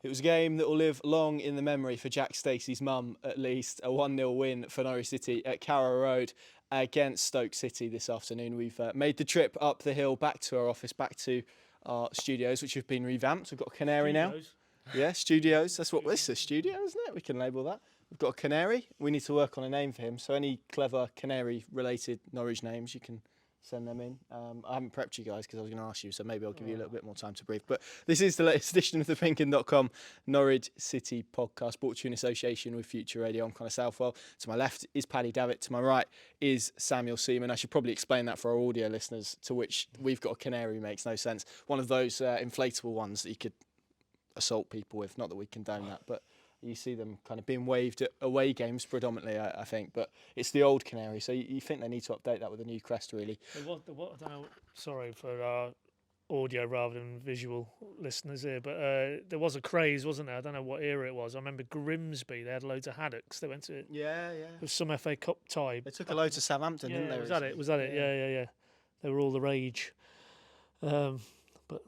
It was a game that will live long in the memory for Jack Stacey's mum, at least. A 1-0 win for Norwich City at Carrow Road against Stoke City this afternoon. We've made the trip up the hill back to our office, back to our studios, which have been revamped. We've got a canary now. Yeah, studios. That's what this is, a studio, isn't it? We can label that. We've got a canary. We need to work on a name for him. So any clever canary-related Norwich names, you can send them in. I haven't prepped you guys because I was going to ask you, so maybe I'll give you a little bit more time to brief. But this is the latest edition of the PinkUn.com Norwich City podcast, brought to you in association with Future Radio. I'm Connor Southwell. To my left is Paddy, Davitt. To my right is Samuel Seaman. I should probably explain that for our audio listeners, to which we've got a canary makes no sense. One of those inflatable ones that you could assault people with. Not that we condone that, but you see them kind of being waved at away games predominantly, I think. But it's the old canary, so you think they need to update that with a new crest, really. I don't know, sorry for our audio rather than visual listeners here, but there was a craze, wasn't there? I don't know what era it was. I remember Grimsby, they had loads of haddocks. They went to It was some FA Cup tie. They took a load to Southampton, didn't they? Was that it? Yeah. They were all the rage. But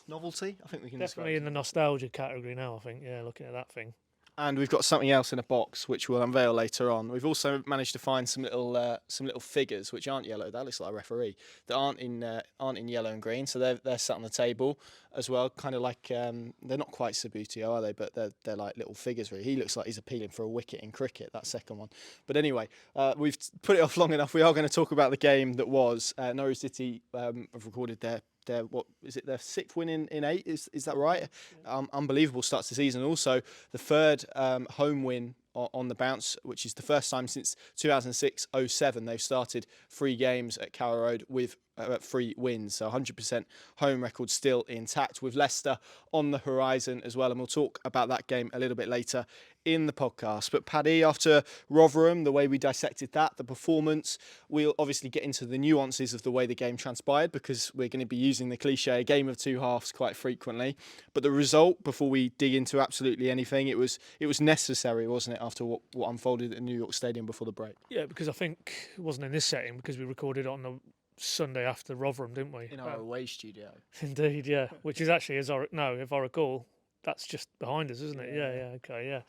Novelty, I think we can definitely in the nostalgia category now, I think. Yeah, looking at that thing. And we've got something else in a box which we'll unveil later on. We've also managed to find some little figures which aren't yellow. That looks like a referee. That aren't in yellow and green. So they're sat on the table as well. Kind of like they're not quite Sabutio, are they? But they're like little figures. Really, he looks like he's appealing for a wicket in cricket. That second one. But anyway, we've put it off long enough. We are going to talk about the game that was. Norwich City have recorded their their sixth win in 8? Is that right? Unbelievable start to the season. Also, the third home win on the bounce, which is the first time since 2006-07 they've started 3 games at Carrow Road with 3 wins. So 100% home record still intact, with Leicester on the horizon as well. And we'll talk about that game a little bit later in the podcast. But Paddy, after Rotherham, the way we dissected that, the performance, we'll obviously get into the nuances of the way the game transpired, because we're going to be using the cliche game of 2 halves quite frequently. But the result, before we dig into absolutely anything, it was necessary, wasn't it, after what unfolded at New York Stadium before the break? Yeah, because I think it wasn't in this setting, because we recorded it on the Sunday after Rotherham, didn't we? In our away studio. Indeed, yeah. Which is actually, if I recall, that's just behind us, isn't it? Yeah, okay, yeah.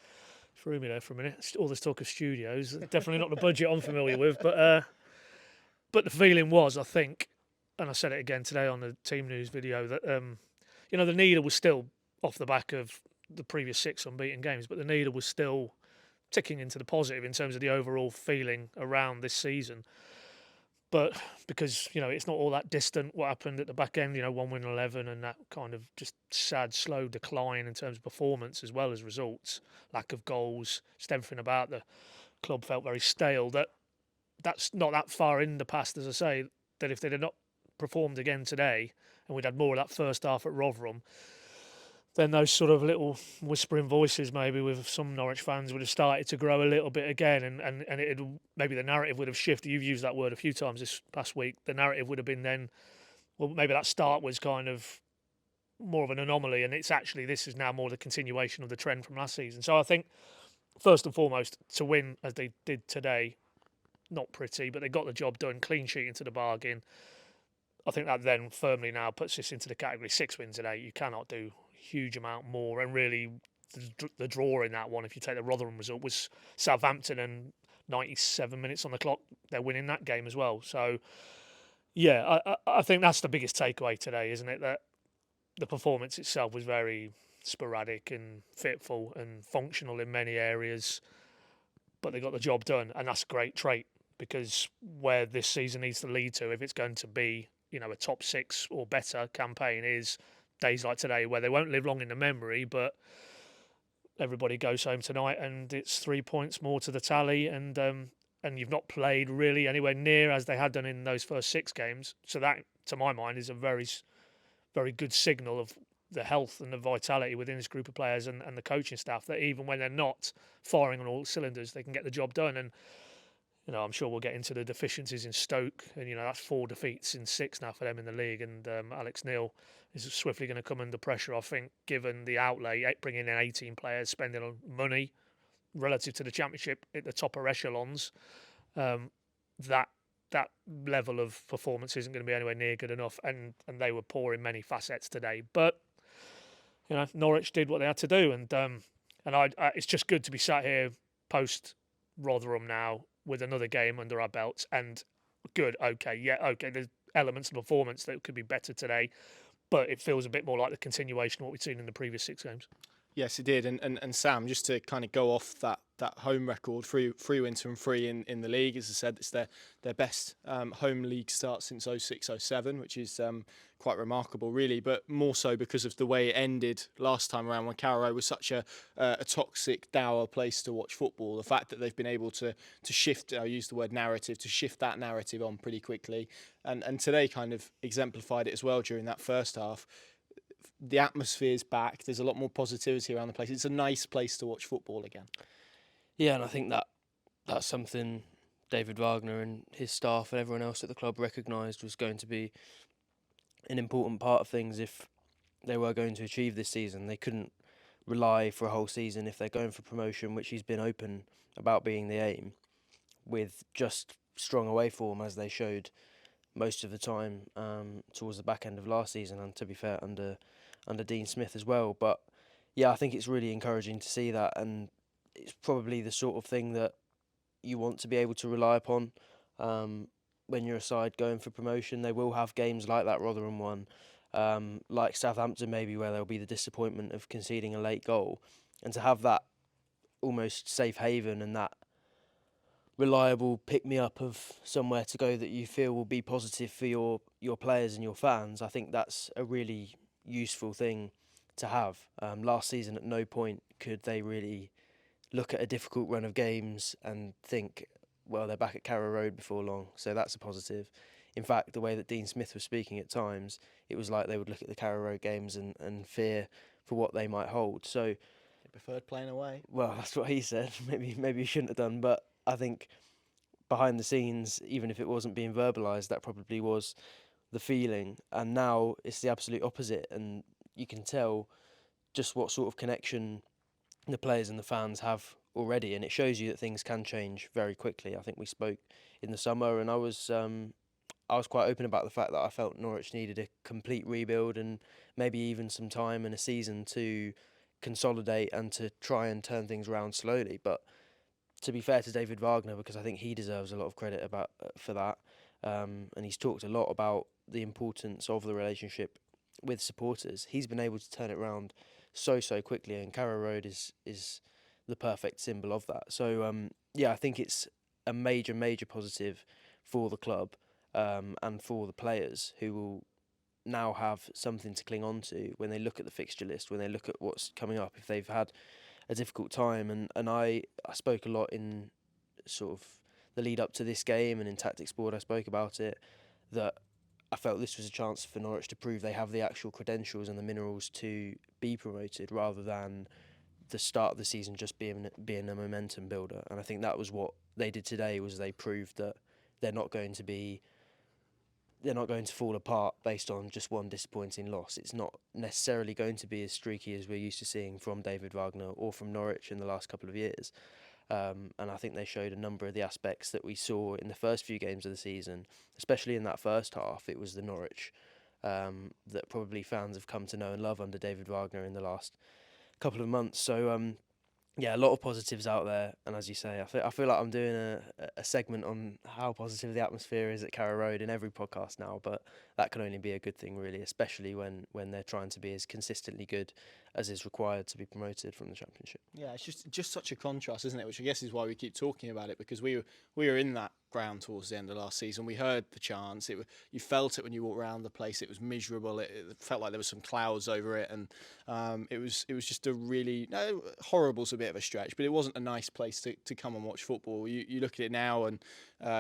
Threw me there for a minute. All this talk of studios, definitely not the budget I'm familiar with, but the feeling was, I think, and I said it again today on the team news video, that the needle was still off the back of the previous 6 unbeaten games, but the needle was still ticking into the positive in terms of the overall feeling around this season. But because, it's not all that distant what happened at the back end, 1 win 11 and that kind of just sad, slow decline in terms of performance as well as results, lack of goals, just everything about the club felt very stale. That's not that far in the past, as I say, that if they'd have not performed again today and we'd had more of that first half at Rotherham, then those sort of little whispering voices maybe with some Norwich fans would have started to grow a little bit again, and maybe the narrative would have shifted. You've used that word a few times this past week. The narrative would have been then, well, maybe that start was kind of more of an anomaly, and this is now more the continuation of the trend from last season. So I think, first and foremost, to win as they did today, not pretty, but they got the job done, clean sheet into the bargain. I think that then firmly now puts us into the category 6 wins in 8. You cannot do huge amount more, and really the draw in that one, if you take the Rotherham result, was Southampton, and 97 minutes on the clock they're winning that game as well. So yeah, I think that's the biggest takeaway today, isn't it, that the performance itself was very sporadic and fitful and functional in many areas, but they got the job done, and that's a great trait, because where this season needs to lead to, if it's going to be a top 6 or better campaign, is days like today, where they won't live long in the memory, but everybody goes home tonight and it's 3 points more to the tally, and you've not played really anywhere near as they had done in those first 6 games. So that, to my mind, is a very, very good signal of the health and the vitality within this group of players and the coaching staff, that even when they're not firing on all cylinders, they can get the job done. And I'm sure we'll get into the deficiencies in Stoke, and that's 4 defeats in 6 now for them in the league, and Alex Neil is swiftly going to come under pressure, I think, given the outlay, bringing in 18 players, spending on money relative to the Championship at the topper echelons. That level of performance isn't going to be anywhere near good enough, and they were poor in many facets today. But Norwich did what they had to do, and it's just good to be sat here post Rotherham now with another game under our belts, and good. Okay. There's elements of performance that could be better today, but it feels a bit more like the continuation of what we've seen in the previous 6 games. Yes, it did. And Sam, just to kind of go off that home record, three wins from 3 in the league. As I said, it's their best home league start since 06-07, which is quite remarkable, really. But more so because of the way it ended last time around, when Carrow Road was such a toxic, dour place to watch football. The fact that they've been able to shift, I use the word narrative, to shift that narrative on pretty quickly. And today kind of exemplified it as well during that first half. The atmosphere's back. There's a lot more positivity around the place. It's a nice place to watch football again. Yeah, and I think that's something David Wagner and his staff and everyone else at the club recognised was going to be an important part of things if they were going to achieve this season. They couldn't rely for a whole season if they're going for promotion, which he's been open about being the aim, with just strong away form as they showed most of the time towards the back end of last season, and to be fair, under Dean Smith as well. But yeah, I think it's really encouraging to see that, and it's probably the sort of thing that you want to be able to rely upon when you're a side going for promotion. They will have games like that Rotherham one, like Southampton maybe, where there'll be the disappointment of conceding a late goal, and to have that almost safe haven and that reliable pick-me-up of somewhere to go that you feel will be positive for your players and your fans, I think that's a really useful thing to have. Last season, at no point could they really look at a difficult run of games and think, well, they're back at Carrow Road before long, so that's a positive. In fact, the way that Dean Smith was speaking at times, it was like they would look at the Carrow Road games and fear for what they might hold. So They preferred playing away. Well, that's what he said. Maybe he shouldn't have done, but I think behind the scenes, even if it wasn't being verbalised, that probably was the feeling. And now it's the absolute opposite, and you can tell just what sort of connection the players and the fans have already, and it shows you that things can change very quickly. I think we spoke in the summer, and I was quite open about the fact that I felt Norwich needed a complete rebuild and maybe even some time and a season to consolidate and to try and turn things around slowly. But to be fair to David Wagner, because I think he deserves a lot of credit for that, and he's talked a lot about the importance of the relationship with supporters. He's been able to turn it around so quickly, and Carrow Road is the perfect symbol of that. So yeah, I think it's a major positive for the club and for the players, who will now have something to cling on to when they look at the fixture list, when they look at what's coming up, if they've had a difficult time. And I spoke a lot in sort of the lead up to this game, and in Tactics Board I spoke about it, that I felt this was a chance for Norwich to prove they have the actual credentials and the minerals to be promoted, rather than the start of the season just being a momentum builder. And I think that was what they did today, was they proved that they're not going to fall apart based on just one disappointing loss. It's not necessarily going to be as streaky as we're used to seeing from David Wagner or from Norwich in the last couple of years. And I think they showed a number of the aspects that we saw in the first few games of the season, especially in that first half. It was the Norwich that probably fans have come to know and love under David Wagner in the last couple of months. So yeah, a lot of positives out there, and as you say, I feel like I'm doing a segment on how positive the atmosphere is at Carrow Road in every podcast now, but that can only be a good thing, really, especially when they're trying to be as consistently good as is required to be promoted from the Championship. Yeah, it's just such a contrast, isn't it? Which I guess is why we keep talking about it, because we were in that ground towards the end of last season. We heard the chants. You felt it when you walked around the place. It was miserable. It felt like there was some clouds over it, and it was just a really horrible's a bit of a stretch, but it wasn't a nice place to come and watch football. You look at it now, and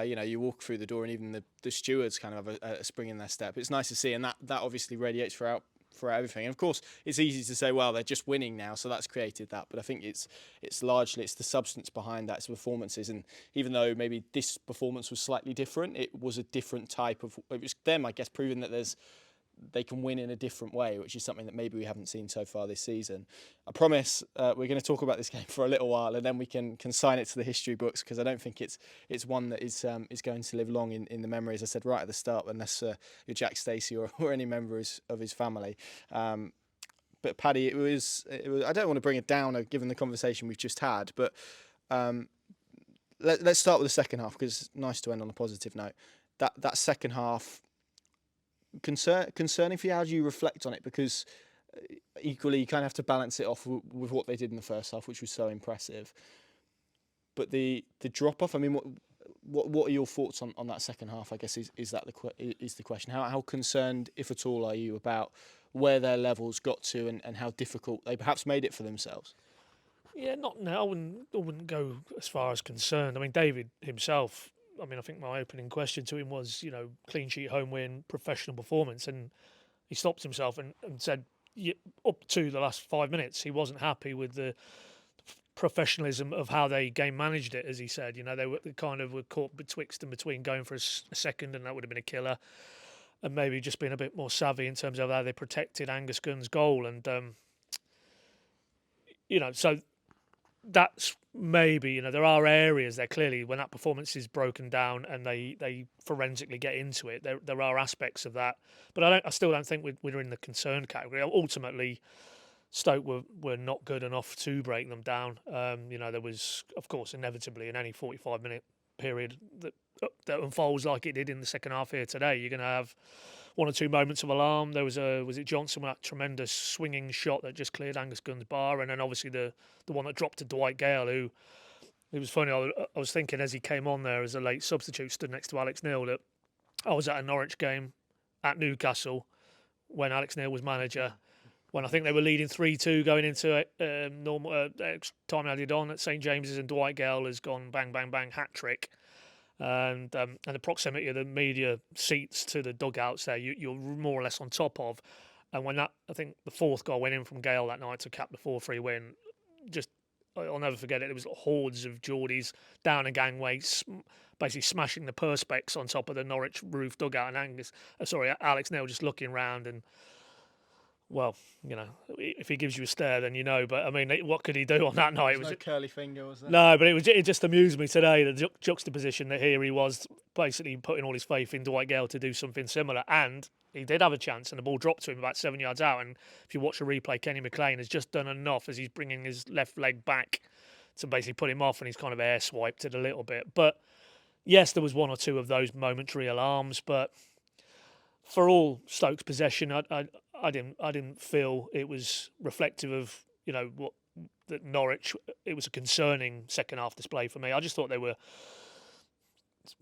you walk through the door, and even the stewards kind of have a spring in their step. It's nice to see, and that obviously radiates throughout everything. And of course, it's easy to say, well, they're just winning now, so that's created that. But I think it's largely the substance behind that, it's performances. And even though maybe this performance was slightly different, it was a different type of. It was them, I guess, proving that they can win in a different way, which is something that maybe we haven't seen so far this season. I promise we're going to talk about this game for a little while, and then we can consign it to the history books, because I don't think it's one that is going to live long in the memory, as I said right at the start, unless you're Jack Stacey or any member of his family. But But Paddy, it was. I don't want to bring it down, given the conversation we've just had. But let's start with the second half, because it's nice to end on a positive note. That second half, concerning for you. How do you reflect on it? Because equally, you kind of have to balance it off with what they did in the first half, which was so impressive. But the drop off. I mean, what are your thoughts on that second half? I guess is the question. How concerned, if at all, are you about where their levels got to and how difficult they perhaps made it for themselves? Yeah, not now. I wouldn't go as far as concerned. I mean, David himself. I mean, I think my opening question to him was, clean sheet, home win, professional performance, and he stopped himself and said, up to the last 5 minutes, he wasn't happy with the professionalism of how they game managed it. As he said, they were caught betwixt and between going for a second, and that would have been a killer, and maybe just being a bit more savvy in terms of how they protected Angus Gunn's goal, and so that's maybe, there are areas there clearly when that performance is broken down and they forensically get into it. There are aspects of that, but I still don't think we're in the concerned category. Ultimately, Stoke were not good enough to break them down. There was, of course, inevitably in any 45-minute period that unfolds like it did in the second half here today, you're going to have one or two moments of alarm. There was it Johnson with that tremendous swinging shot that just cleared Angus Gunn's bar, and then obviously the one that dropped to Dwight Gale, who, it was funny, I was thinking as he came on there as a late substitute, stood next to Alex Neil, that I was at a Norwich game at Newcastle when Alex Neil was manager, when I think they were leading 3-2 going into normal time added on at St James's, and Dwight Gale has gone bang, bang, bang, hat-trick. And the proximity of the media seats to the dugouts there, you're more or less on top of. And when I think the fourth goal went in from Gale that night to cap the 4-3 win, just, I'll never forget it. There was hordes of Geordies down a gangway, basically smashing the perspex on top of the Norwich roof dugout, and Alex Neil just looking round and, well, if he gives you a stare, then But I mean, what could he do on that night? It was no curly finger, was there? No, but it just amused me today, the juxtaposition that here he was basically putting all his faith in Dwight Gale to do something similar, and he did have a chance, and the ball dropped to him about 7 yards out. And if you watch the replay, Kenny McLean has just done enough as he's bringing his left leg back to basically put him off, and he's kind of air swiped it a little bit. But yes, there was one or two of those momentary alarms, but for all Stoke's possession, I didn't feel it was reflective of what that Norwich. It was a concerning second half display for me. I just thought they were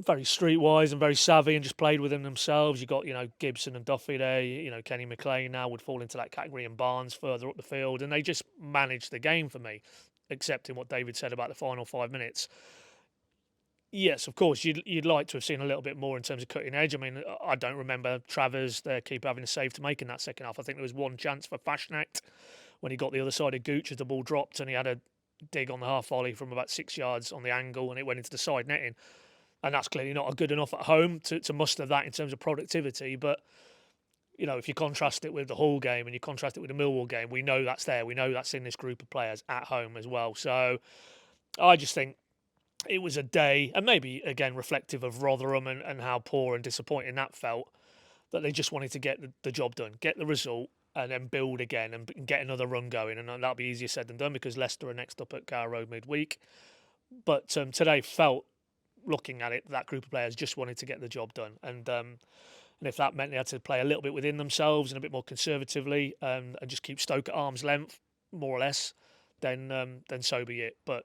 very streetwise and very savvy and just played within themselves. You got Gibson and Duffy there. Kenny McLean now would fall into that category, and Barnes further up the field, and they just managed the game for me. Except in what David said about the final 5 minutes. Yes, of course, you'd like to have seen a little bit more in terms of cutting edge. I mean, I don't remember Travers, their keeper, having a save to make in that second half. I think there was one chance for Fassnacht when he got the other side of Gooch as the ball dropped, and he had a dig on the half volley from about 6 yards on the angle, and it went into the side netting. And that's clearly not good enough at home to muster that in terms of productivity. But, if you contrast it with the Hull game and you contrast it with the Millwall game, we know that's there. We know that's in this group of players at home as well. So I just think it was a day, and maybe, again, reflective of Rotherham and how poor and disappointing that felt, that they just wanted to get the job done, get the result, and then build again and get another run going. And that'll be easier said than done because Leicester are next up at Carrow Road midweek. But today felt, looking at it, that group of players just wanted to get the job done. And if that meant they had to play a little bit within themselves and a bit more conservatively and just keep Stoke at arm's length, more or less, then so be it. But,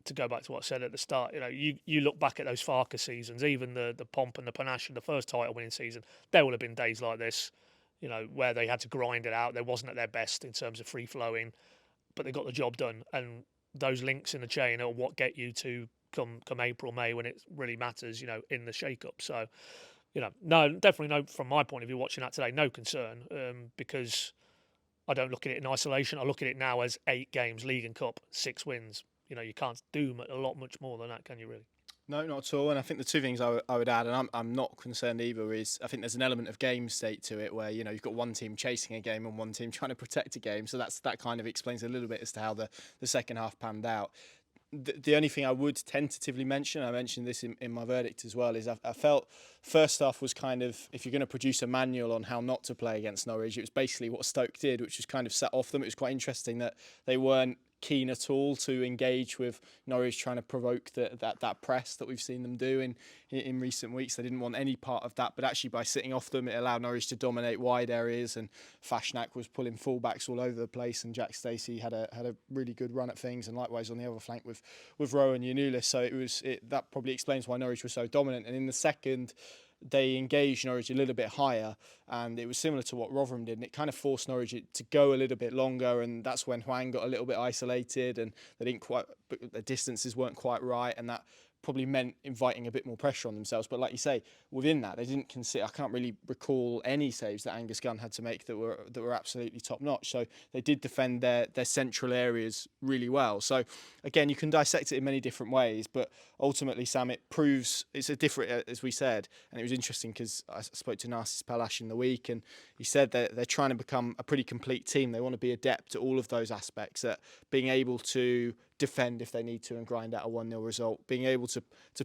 to go back to what I said at the start, you look back at those Farker seasons, even the pomp and the panache of the first title winning season, there will have been days like this, where they had to grind it out. They wasn't at their best in terms of free flowing, but they got the job done. And those links in the chain are what get you to come April, May, when it really matters, in the shake-up. So, no, definitely no, from my point of view, watching that today, no concern, because I don't look at it in isolation. I look at it now as 8 games, League and Cup, 6 wins. You can't do much more than that, can you really? No, not at all. And I think the two things I would add, and I'm not concerned either, is I think there's an element of game state to it where, you've got one team chasing a game and one team trying to protect a game. So that kind of explains a little bit as to how the second half panned out. the only thing I would tentatively mention, I mentioned this in my verdict as well, is I felt first half was kind of, if you're going to produce a manual on how not to play against Norwich, it was basically what Stoke did, which was kind of set off them. It was quite interesting that they weren't keen at all to engage with Norwich trying to provoke that press that we've seen them do in recent weeks. They didn't want any part of that, but actually by sitting off them, it allowed Norwich to dominate wide areas, and Fassnacht was pulling fullbacks all over the place, and Stacey had a really good run at things, and likewise on the other flank with Rowe and Yanulis. So that probably explains why Norwich was so dominant. And in the second, they engaged Norwich a little bit higher, and it was similar to what Rotherham did, and it kind of forced Norwich to go a little bit longer, and that's when Hwang got a little bit isolated, and the distances weren't quite right, and that probably meant inviting a bit more pressure on themselves. But like you say, within that, they didn't consider. I can't really recall any saves that Angus Gunn had to make that were absolutely top notch. So they did defend their central areas really well. So again, you can dissect it in many different ways, but ultimately, Sam, it proves it's a different, as we said, and it was interesting because I spoke to Narcis Pelach in the week, and he said that they're trying to become a pretty complete team. They want to be adept at all of those aspects, at being able to defend if they need to and grind out a 1-0 result, being able to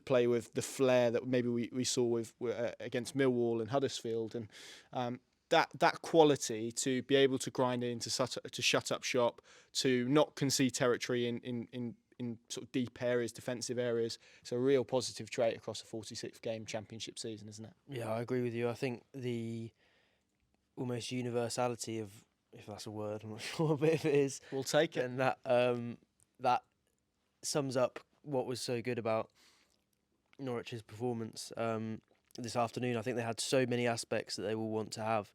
play with the flair that maybe we saw with against Millwall and Huddersfield, and that quality to be able to grind it into to shut up shop, to not concede territory in sort of deep areas, defensive areas. It's a real positive trait across a 46 game championship season, isn't it? Yeah, I agree with you. I think the almost universality of, if that's a word, I'm not sure, but if it is, We'll take it. and that sums up what was so good about Norwich's performance this afternoon. I think they had so many aspects that they will want to have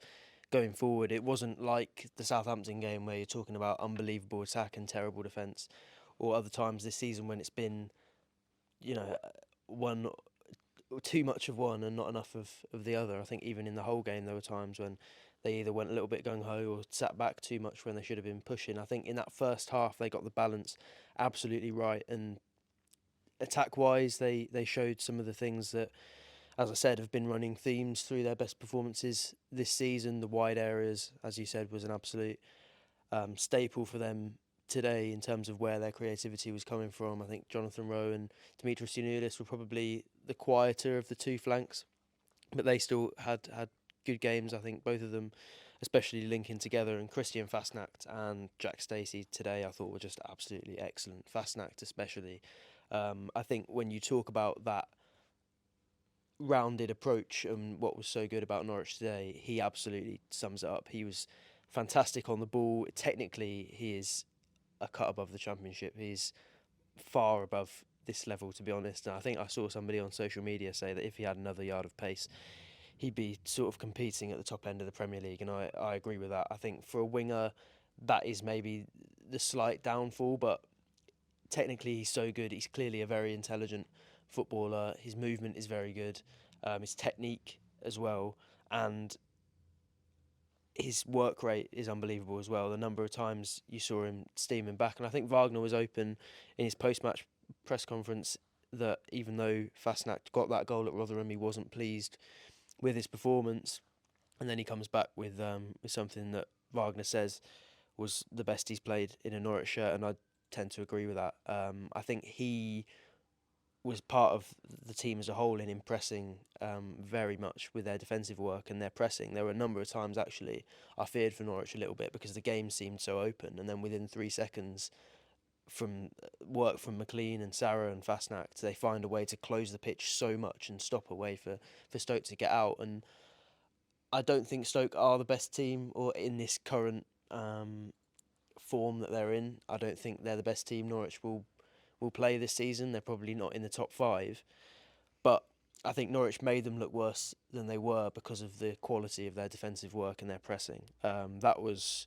going forward. It wasn't like the Southampton game where you're talking about unbelievable attack and terrible defence, or other times this season when it's been, one too much of one and not enough of the other. I think even in the whole game there were times when they either went a little bit gung-ho or sat back too much when they should have been pushing. I think in that first half they got the balance absolutely right, and attack-wise they showed some of the things that, as I said, have been running themes through their best performances this season. The wide areas, as you said, was an absolute staple for them today in terms of where their creativity was coming from. I think Jonathan Rowe and Dimitris Yannoulis were probably the quieter of the two flanks, but they still had good games. I think both of them, especially linking together, and Fassnacht and Stacey today, I thought were just absolutely excellent. Fassnacht especially. I think when you talk about that rounded approach and what was so good about Norwich today, he absolutely sums it up. He was fantastic on the ball. Technically, he is a cut above the Championship. He's far above this level, to be honest. And I think I saw somebody on social media say that if he had another yard of pace, he'd be sort of competing at the top end of the Premier League, and I agree with that. I think for a winger, that is maybe the slight downfall, but technically he's so good. He's clearly a very intelligent footballer. His movement is very good, his technique as well, and his work rate is unbelievable as well. The number of times you saw him steaming back, and I think Wagner was open in his post-match press conference that even though Fassnacht got that goal at Rotherham, he wasn't pleased with his performance, and then he comes back with something that Wagner says was the best he's played in a Norwich shirt, and I tend to agree with that. I think he was part of the team as a whole in impressing very much with their defensive work and their pressing. There were a number of times actually I feared for Norwich a little bit because the game seemed so open, and then within 3 seconds from work from McLean and Sarah and Fassnacht, they find a way to close the pitch so much and stop a way for Stoke to get out. And I don't think Stoke are the best team, or in this current form that they're in, I don't think they're the best team Norwich will play this season. They're probably not in the top 5, but I think Norwich made them look worse than they were because of the quality of their defensive work and their pressing. That was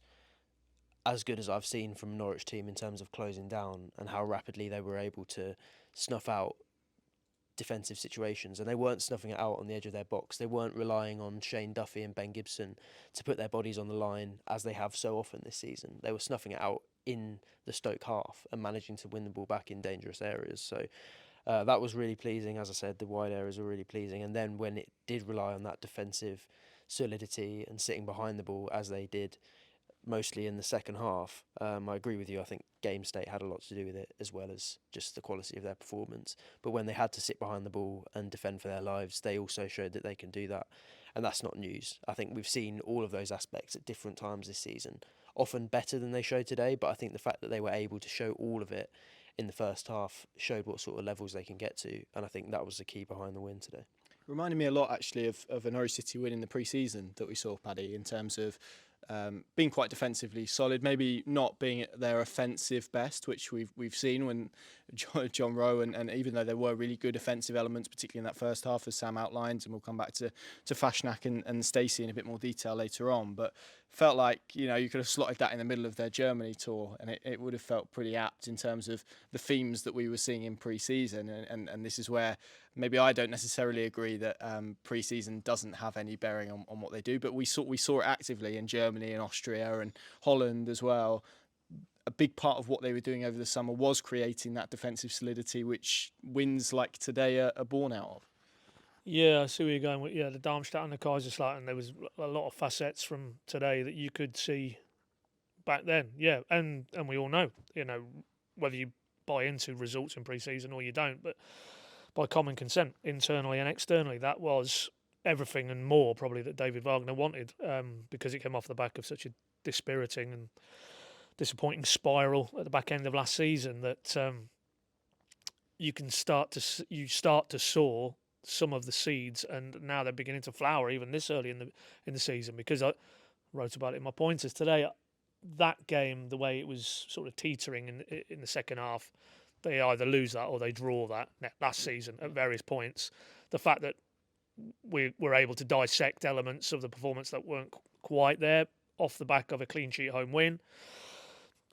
as good as I've seen from a Norwich team in terms of closing down and how rapidly they were able to snuff out defensive situations. And they weren't snuffing it out on the edge of their box. They weren't relying on Shane Duffy and Ben Gibson to put their bodies on the line as they have so often this season. They were snuffing it out in the Stoke half and managing to win the ball back in dangerous areas. So that was really pleasing. As I said, the wide areas were really pleasing. And then when it did rely on that defensive solidity and sitting behind the ball as they did, mostly in the second half. I agree with you. I think game state had a lot to do with it, as well as just the quality of their performance. But when they had to sit behind the ball and defend for their lives, they also showed that they can do that. And that's not news. I think we've seen all of those aspects at different times this season, often better than they showed today. But I think the fact that they were able to show all of it in the first half showed what sort of levels they can get to. And I think that was the key behind the win today. Reminded me a lot, actually, of a Norwich City win in the pre-season that we saw, Paddy, in terms of being quite defensively solid, maybe not being at their offensive best, which we've seen when John Rowe and even though there were really good offensive elements, particularly in that first half, as Sam outlined, and we'll come back to Fassnacht and Stacey in a bit more detail later on, but felt like, you know, you could have slotted that in the middle of their Germany tour, and it would have felt pretty apt in terms of the themes that we were seeing in pre-season, and this is where maybe I don't necessarily agree that pre-season doesn't have any bearing on what they do, but we saw it actively in Germany and Austria and Holland as well. A big part of what they were doing over the summer was creating that defensive solidity, which wins like today are born out of. Yeah, I see where you're going with the Darmstadt and the Kaiserslautern. There was a lot of facets from today that you could see back then. Yeah, and we all know, you know, whether you buy into results in pre-season or you don't, but by common consent, internally and externally, that was everything and more probably that David Wagner wanted, because it came off the back of such a dispiriting and disappointing spiral at the back end of last season that you start to sow some of the seeds, and now they're beginning to flower even this early in the season. Because I wrote about it in my pointers today, that game, the way it was sort of teetering in the second half, they either lose that or they draw that last season at various points. The fact that we were able to dissect elements of the performance that weren't quite there off the back of a clean sheet home win,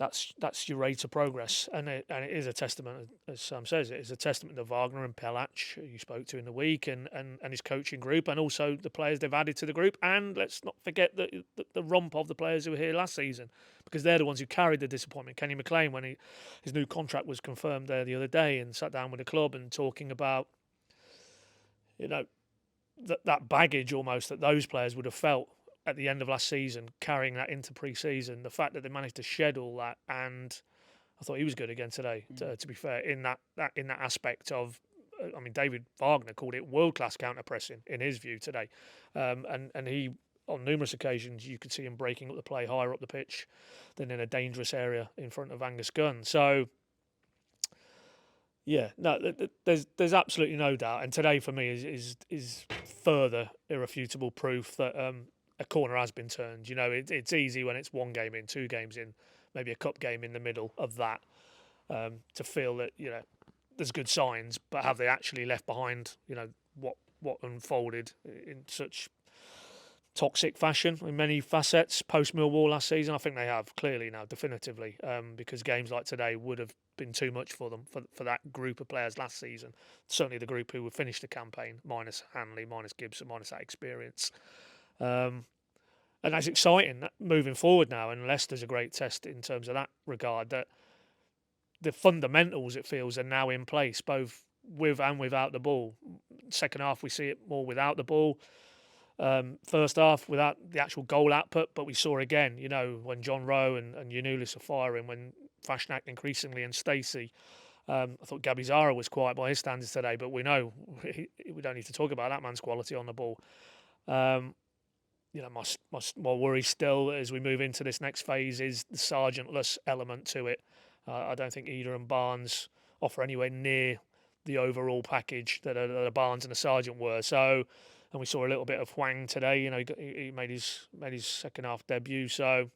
that's your rate of progress, and it is a testament, as Sam says, it is a testament to Wagner and Pelach, who you spoke to in the week, and his coaching group, and also the players they've added to the group. And let's not forget the rump of the players who were here last season, because they're the ones who carried the disappointment. Kenny McLean, when his new contract was confirmed there the other day, and sat down with the club and talking about, you know, that baggage almost that those players would have felt at the end of last season, carrying that into pre-season, the fact that they managed to shed all that, and I thought he was good again today. To be fair, in that aspect of, I mean, David Wagner called it world-class counter-pressing in his view today, and he, on numerous occasions, you could see him breaking up the play higher up the pitch than in a dangerous area in front of Angus Gunn. So, yeah, no, there's absolutely no doubt, and today for me is further irrefutable proof that a corner has been turned. You know, it's easy when it's one game in, two games in, maybe a cup game in the middle of that, to feel that, you know, there's good signs, but have they actually left behind, you know, what unfolded in such toxic fashion in many facets post Millwall last season? I think they have, clearly now, definitively, because games like today would have been too much for them, for that group of players last season. Certainly the group who would finish the campaign, minus Hanley, minus Gibson, minus that experience. And that's exciting moving forward now, and Leicester's a great test in terms of that regard, that the fundamentals, it feels, are now in place, both with and without the ball. Second half, we see it more without the ball. First half, without the actual goal output, but we saw again, you know, when John Rowe and Yanulis are firing, when Fassnacht increasingly, and Stacey. I thought Gabizara was quiet by his standards today, but we know we don't need to talk about that man's quality on the ball. You know, my worry still as we move into this next phase is the Sargent-less element to it. I don't think Eder and Barnes offer anywhere near the overall package that a Barnes and a Sargent were. So, and we saw a little bit of Hwang today. You know, he made his second half debut. So,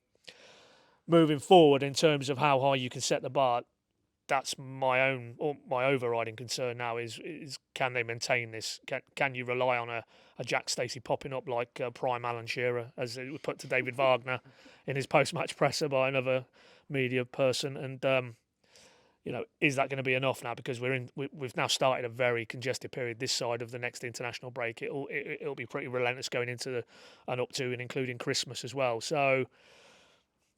moving forward in terms of how high you can set the bar, that's my overriding concern now is can they maintain this? Can you rely on a Jack Stacey popping up like prime Alan Shearer, as it was put to David Wagner in his post-match presser by another media person? And you know, is that going to be enough now? Because we've now started a very congested period this side of the next international break. It'll be pretty relentless going into and up to and including Christmas as well. So,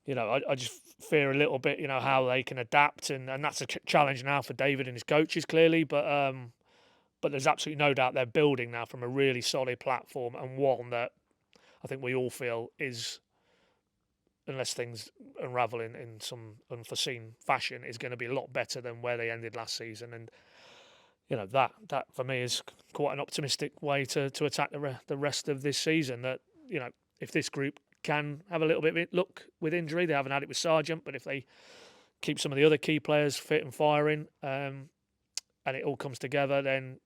you know, I just fear a little bit, you know, how they can adapt, and that's a challenge now for David and his coaches, clearly. But there's absolutely no doubt they're building now from a really solid platform, and one that I think we all feel is unless things unravel in some unforeseen fashion, is going to be a lot better than where they ended last season. And that for me is quite an optimistic way to attack the rest of this season. That if this group can have a little bit of luck with injury, they haven't had it with Sargent, but if they keep some of the other key players fit and firing, and it all comes together, then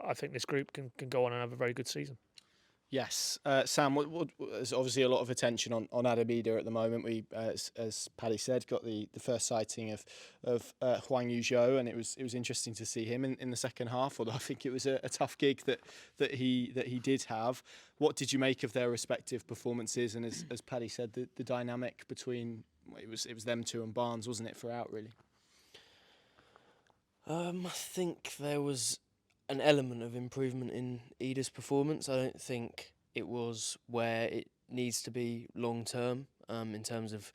I think this group can go on and have a very good season. Yes, Sam. There's obviously a lot of attention on Adam Ida at the moment. We, as Paddy said, got the first sighting of Huang Yuzhou, and it was interesting to see him in the second half. Although I think it was a tough gig that he did have. What did you make of their respective performances? And as Paddy said, the dynamic between it was them two and Barnes, wasn't it, throughout really? I think there was an element of improvement in Ida's performance. I don't think it was where it needs to be long term in terms of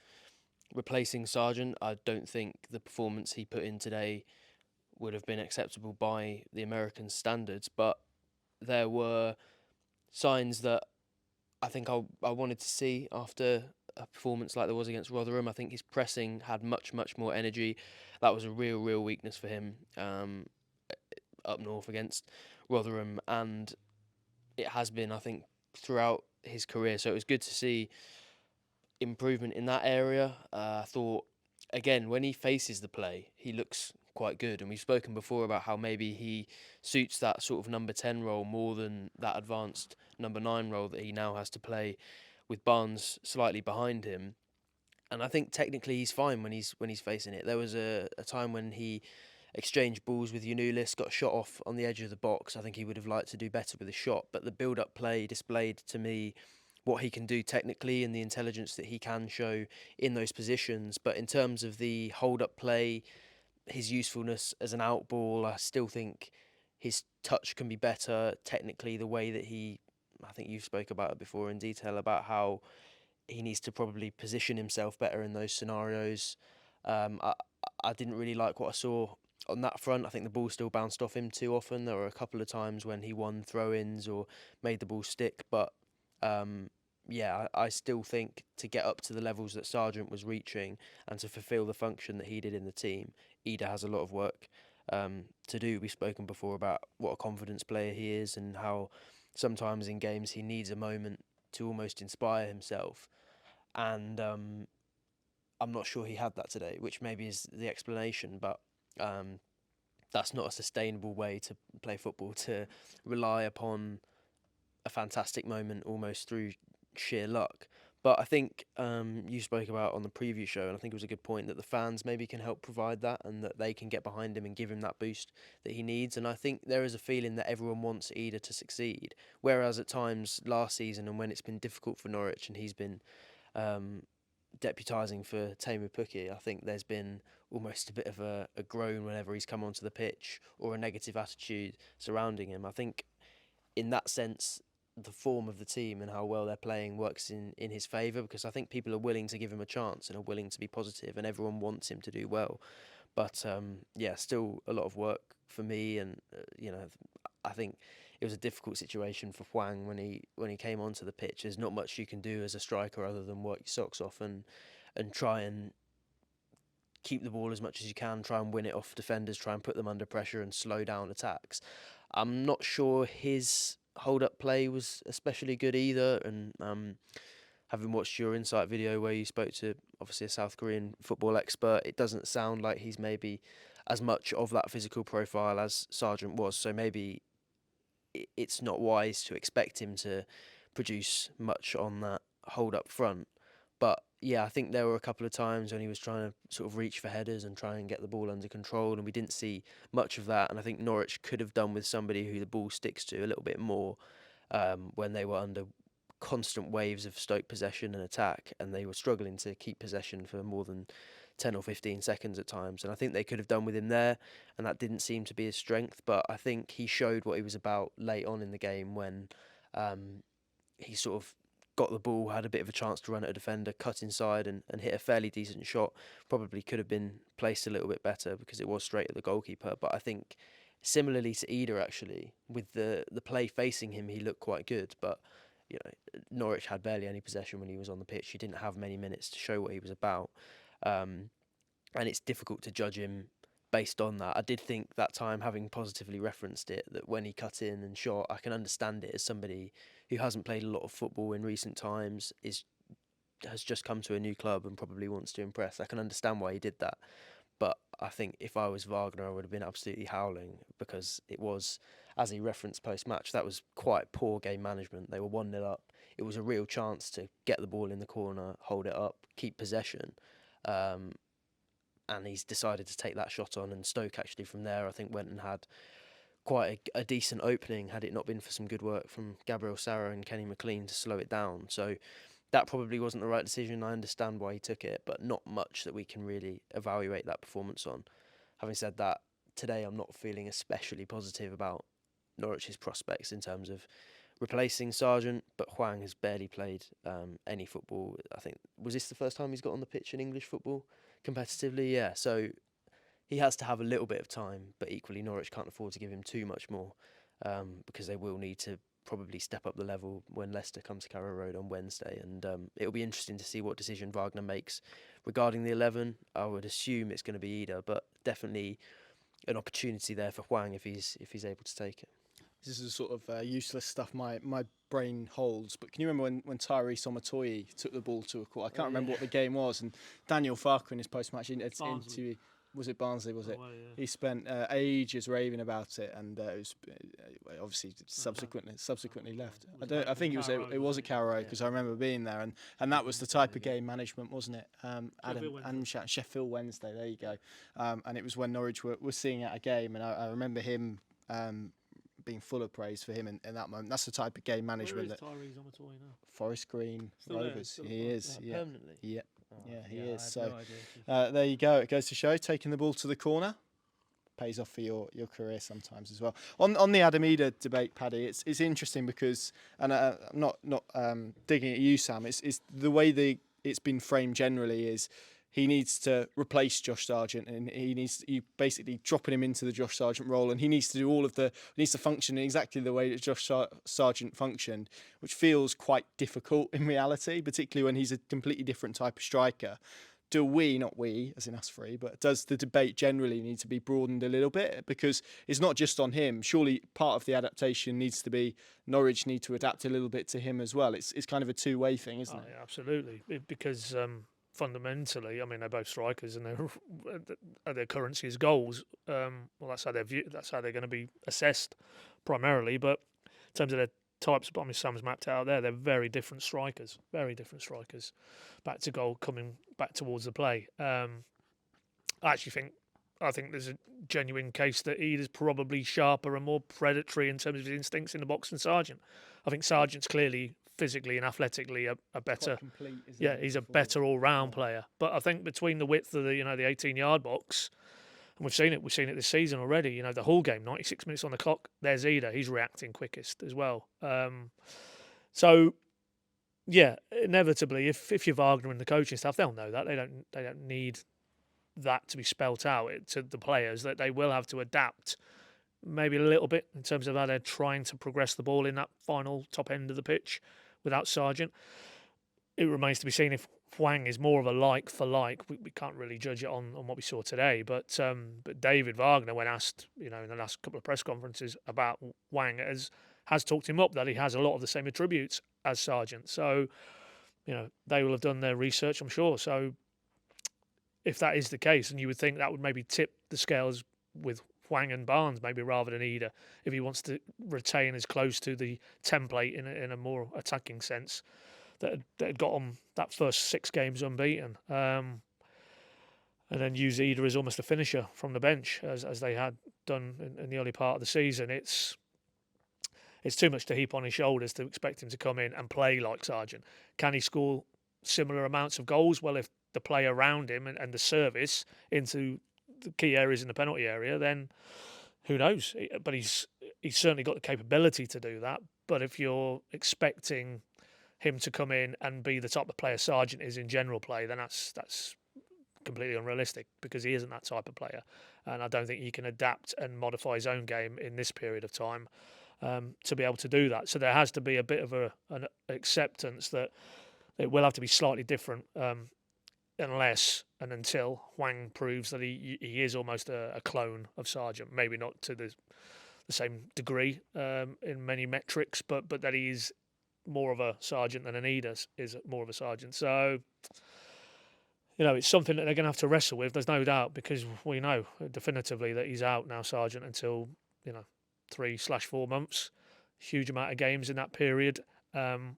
replacing Sargent. I don't think the performance he put in today would have been acceptable by the American standards, but there were signs that I think I wanted to see after a performance like there was against Rotherham. I think his pressing had much more energy. That was a real weakness for him up north against Rotherham, and it has been, I think, throughout his career. So it was good to see improvement in that area. I thought, again, when he faces the play, he looks quite good, and we've spoken before about how maybe he suits that sort of number 10 role more than that advanced number 9 role that he now has to play with Barnes slightly behind him. And I think technically he's fine when he's facing it. There was a time when he exchanged balls with Yanulis, got shot off on the edge of the box. I think he would have liked to do better with a shot, but the build-up play displayed to me what he can do technically and the intelligence that he can show in those positions. But in terms of the hold-up play, his usefulness as an out ball, I still think his touch can be better technically. The way that I think you spoke about it before in detail about how he needs to probably position himself better in those scenarios. I didn't really like what I saw on that front. I think the ball still bounced off him too often. There were a couple of times when he won throw-ins or made the ball stick, but I still think to get up to the levels that Sargent was reaching and to fulfil the function that he did in the team, Ida has a lot of work to do. We've spoken before about what a confidence player he is and how sometimes in games he needs a moment to almost inspire himself. And I'm not sure he had that today, which maybe is the explanation, but that's not a sustainable way to play football, to rely upon a fantastic moment almost through sheer luck. But I think you spoke about on the preview show, and I think it was a good point, that the fans maybe can help provide that and that they can get behind him and give him that boost that he needs. And I think there is a feeling that everyone wants Ida to succeed, whereas at times last season and when it's been difficult for Norwich and he's been deputising for Teemu Pukki, I think there's been almost a bit of a groan whenever he's come onto the pitch or a negative attitude surrounding him. I think in that sense, the form of the team and how well they're playing works in his favour, because I think people are willing to give him a chance and are willing to be positive, and everyone wants him to do well. But still a lot of work for me, and I think it was a difficult situation for Huang when he came onto the pitch. There's not much you can do as a striker other than work your socks off and try and keep the ball as much as you can, try and win it off defenders, try and put them under pressure and slow down attacks. I'm not sure his hold-up play was especially good either, and having watched your insight video where you spoke to obviously a South Korean football expert, it doesn't sound like he's maybe as much of that physical profile as Sargent was, so maybe it's not wise to expect him to produce much on that hold-up front. But yeah, I think there were a couple of times when he was trying to sort of reach for headers and try and get the ball under control, and we didn't see much of that. And I think Norwich could have done with somebody who the ball sticks to a little bit more when they were under constant waves of Stoke possession and attack, and they were struggling to keep possession for more than 10 or 15 seconds at times. And I think they could have done with him there, and that didn't seem to be his strength. But I think he showed what he was about late on in the game when he sort of got the ball, had a bit of a chance to run at a defender, cut inside and hit a fairly decent shot. Probably could have been placed a little bit better because it was straight at the goalkeeper. But I think similarly to Ida, actually, with the play facing him, he looked quite good. But Norwich had barely any possession when he was on the pitch. He didn't have many minutes to show what he was about, and it's difficult to judge him based on that. I did think that time, having positively referenced it, that when he cut in and shot, I can understand it as somebody who hasn't played a lot of football in recent times, has just come to a new club and probably wants to impress. I can understand why he did that. But I think if I was Wagner, I would have been absolutely howling, because it was, as he referenced post-match, that was quite poor game management. They were 1-0 up. It was a real chance to get the ball in the corner, hold it up, keep possession. And he's decided to take that shot on. And Stoke actually from there, I think, went and had quite a decent opening, had it not been for some good work from Gabriel Sara and Kenny McLean to slow it down. So that probably wasn't the right decision. I understand why he took it, but not much that we can really evaluate that performance on. Having said that, today I'm not feeling especially positive about Norwich's prospects in terms of replacing Sargent, but Hwang has barely played any football. I think, was this the first time he's got on the pitch in English football competitively? Yeah, so he has to have a little bit of time, but equally Norwich can't afford to give him too much more, because they will need to probably step up the level when Leicester come to Carrow Road on Wednesday, and it'll be interesting to see what decision Wagner makes regarding the 11. I would assume it's going to be Ida, but definitely an opportunity there for Hwang if he's able to take it. This is sort of useless stuff my brain holds, but can you remember when Tyrese Omotoyi took the ball to a court? I can't remember what the game was, and Daniel Farker in his post-match interview, was it Barnsley, was it? Oh, yeah. He spent ages raving about it, and it was obviously subsequently left. I think it was at Carrow Road, because I remember being there, and that was the type of game management, wasn't it? Sheffield Wednesday, there you go. And it was when Norwich were seeing out a game, and I remember him being full of praise for him in that moment. That's the type of game management that Tyrese Omotoyi now? Forest Green Rovers. He is, yeah. Permanently? Yeah. Yeah, he is. I So had no idea. there you go. It goes to show, taking the ball to the corner pays off for your career sometimes as well. On the Adam Eder debate, Paddy, it's interesting because, and I'm not digging at you, Sam. It's the way it's been framed generally is he needs to replace Josh Sargent, and you basically dropping him into the Josh Sargent role, and he needs to do needs to function in exactly the way that Josh Sargent functioned, which feels quite difficult in reality, particularly when he's a completely different type of striker. Do we, not we, as in us three, but does the debate generally need to be broadened a little bit? Because it's not just on him. Surely part of the adaptation needs to be Norwich need to adapt a little bit to him as well. It's kind of a two-way thing, isn't it? Yeah, absolutely, because fundamentally, I mean, they're both strikers, and their currency is goals. Well, that's how they're going to be assessed primarily. But in terms of their types, I mean, Sam's mapped out there. They're very different strikers. Back to goal, coming back towards the play. I think there's a genuine case that Eder's probably sharper and more predatory in terms of his instincts in the box than Sargent. I think Sargent's clearly physically and athletically a better, complete, he's a better all-round player. But I think between the width of the 18-yard box, and we've seen it this season already. The whole game, 96 minutes on the clock. There's Eder, he's reacting quickest as well. So yeah, inevitably, if you're Wagner and the coaching staff, they'll know that they don't need that to be spelt out to the players, that they will have to adapt maybe a little bit in terms of how they're trying to progress the ball in that final top end of the pitch without Sargent. It remains to be seen if Hwang is more of a like for like. We can't really judge it on what we saw today, but David Wagner, when asked in the last couple of press conferences about Hwang, has talked him up that he has a lot of the same attributes as Sargent. So they will have done their research, I'm sure. So if that is the case, and you would think that would maybe tip the scales with Hwang and Barnes maybe rather than Eder, if he wants to retain as close to the template in a more attacking sense that had got on that first 6 games unbeaten, and then use Eder as almost a finisher from the bench as they had done in the early part of the season. It's too much to heap on his shoulders to expect him to come in and play like Sargent. Can he score similar amounts of goals? Well, if the play around him and the service into the key areas in the penalty area, then who knows? But he's certainly got the capability to do that. But if you're expecting him to come in and be the type of player Sargent is in general play, then that's completely unrealistic, because he isn't that type of player. And I don't think he can adapt and modify his own game in this period of time. to be able to do that. So there has to be a bit of an acceptance that it will have to be slightly different, unless and until Wang proves that he is almost a clone of Sargent. Maybe not to the same degree in many metrics, but that he is more of a Sargent than Anita is more of a Sargent. So, it's something that they're going to have to wrestle with. There's no doubt, because we know definitively that he's out now, Sargent, until 3/4 months. Huge amount of games in that period. And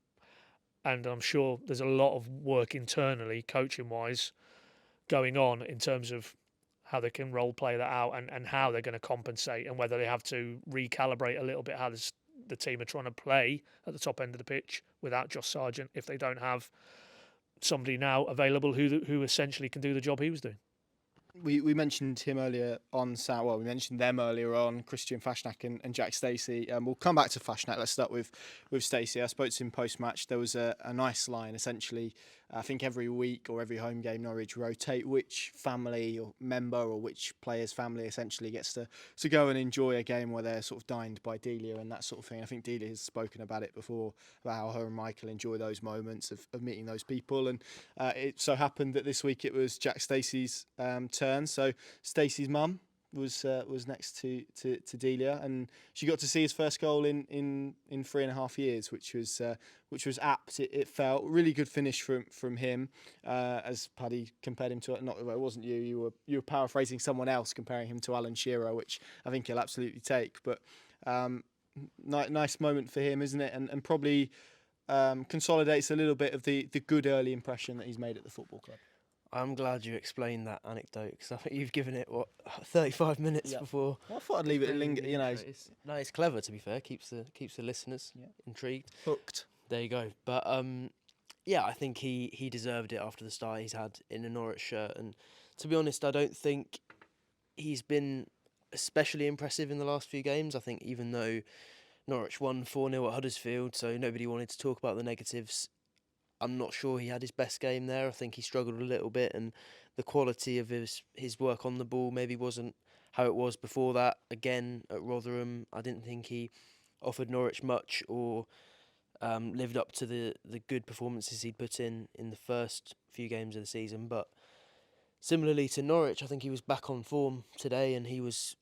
I'm sure there's a lot of work internally, coaching-wise, going on in terms of how they can role play that out and how they're going to compensate, and whether they have to recalibrate a little bit how the team are trying to play at the top end of the pitch without Josh Sargent, if they don't have somebody now available who essentially can do the job he was doing. We mentioned him earlier on. We mentioned them earlier on, Christian Fassnacht and Jack Stacey. We'll come back to Fassnacht. Let's start with Stacey. I spoke to him post-match. There was a nice line, essentially. I think every week or every home game, Norwich rotate which family or member or which player's family essentially gets to go and enjoy a game where they're sort of dined by Delia and that sort of thing. I think Delia has spoken about it before, about how her and Michael enjoy those moments of meeting those people. And it so happened that this week it was Jack Stacey's turn. So Stacey's mum was next to Delia, and she got to see his first goal in 3.5 years, which was apt. It felt really good finish from him, as Paddy compared him to. It wasn't you. You were paraphrasing someone else, comparing him to Alan Shearer, which I think he'll absolutely take. But nice moment for him, isn't it? And probably consolidates a little bit of the good early impression that he's made at the football club. I'm glad you explained that anecdote, because I think you've given it 35 minutes before. Well, I thought I'd leave it linger. It's clever, to be fair. Keeps the listeners intrigued, Hooked. There you go. But I think he deserved it after the start he's had in a Norwich shirt. And to be honest, I don't think he's been especially impressive in the last few games. I think even though Norwich won 4-0 at Huddersfield, so nobody wanted to talk about the negatives, I'm not sure he had his best game there. I think he struggled a little bit, and the quality of his work on the ball maybe wasn't how it was before that. Again, at Rotherham, I didn't think he offered Norwich much or lived up to the good performances he'd put in the first few games of the season. But similarly to Norwich, I think he was back on form today, and he was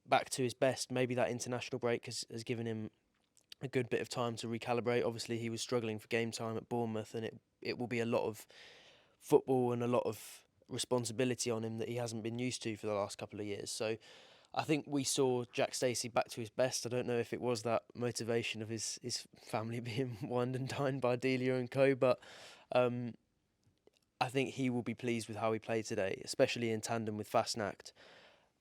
back to his best. Maybe that international break has given him a good bit of time to recalibrate. Obviously, he was struggling for game time at Bournemouth, and it will be a lot of football and a lot of responsibility on him that he hasn't been used to for the last couple of years. So I think we saw Jack Stacey back to his best. I don't know if it was that motivation of his family being wined and dined by Delia and co, but I think he will be pleased with how he played today, especially in tandem with Fassnacht.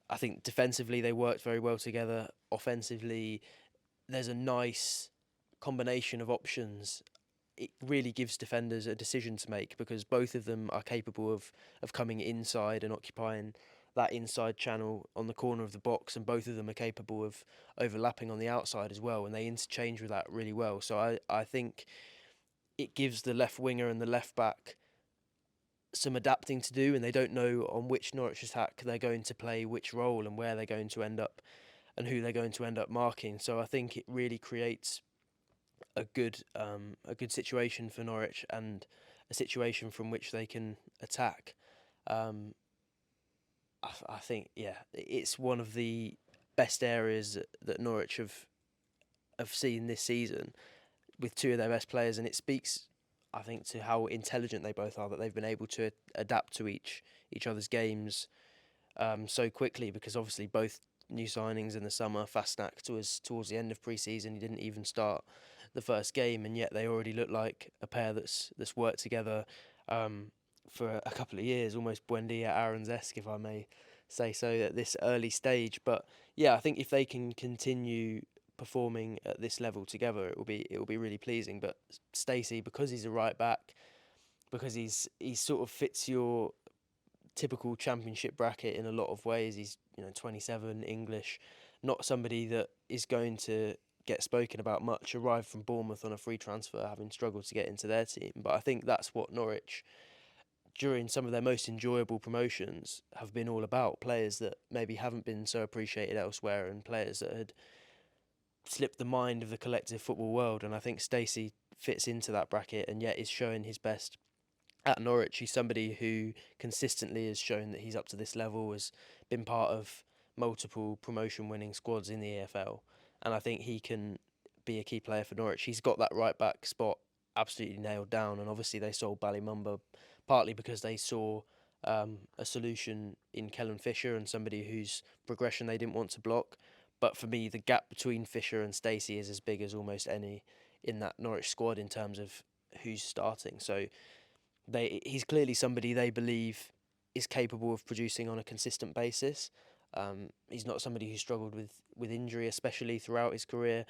I think defensively they worked very well together. Offensively, there's a nice combination of options. It really gives defenders a decision to make, because both of them are capable of coming inside and occupying that inside channel on the corner of the box, and both of them are capable of overlapping on the outside as well, and they interchange with that really well. So I think it gives the left winger and the left back some adapting to do, and they don't know on which Norwich attack they're going to play which role and where they're going to end up and who they're going to end up marking. So I think it really creates a good situation for Norwich, and a situation from which they can attack. I think it's one of the best areas that Norwich have seen this season, with two of their best players, and it speaks, I think, to how intelligent they both are, that they've been able to adapt to each other's games so quickly, because obviously both new signings in the summer, Fassnacht was towards the end of pre-season, he didn't even start the first game, and yet they already look like a pair that's worked together for a couple of years, almost Buendia Aarons-esque, if I may say so, at this early stage. But I think if they can continue performing at this level together, it will be really pleasing. But Stacey, because he's a right back, because he sort of fits your typical Championship bracket in a lot of ways. He's 27, English, not somebody that is going to get spoken about much. Arrived from Bournemouth on a free transfer, having struggled to get into their team. But I think that's what Norwich, during some of their most enjoyable promotions, have been all about. Players that maybe haven't been so appreciated elsewhere, and players that slipped the mind of the collective football world, and I think Stacey fits into that bracket, and yet is showing his best at Norwich. He's somebody who consistently has shown that he's up to this level, has been part of multiple promotion-winning squads in the EFL, and I think he can be a key player for Norwich. He's got that right-back spot absolutely nailed down, and obviously they sold Ballymumba partly because they saw a solution in Kellen Fisher and somebody whose progression they didn't want to block. But for me, the gap between Fisher and Stacey is as big as almost any in that Norwich squad in terms of who's starting. So he's clearly somebody they believe is capable of producing on a consistent basis. He's not somebody who struggled with injury, especially throughout his career,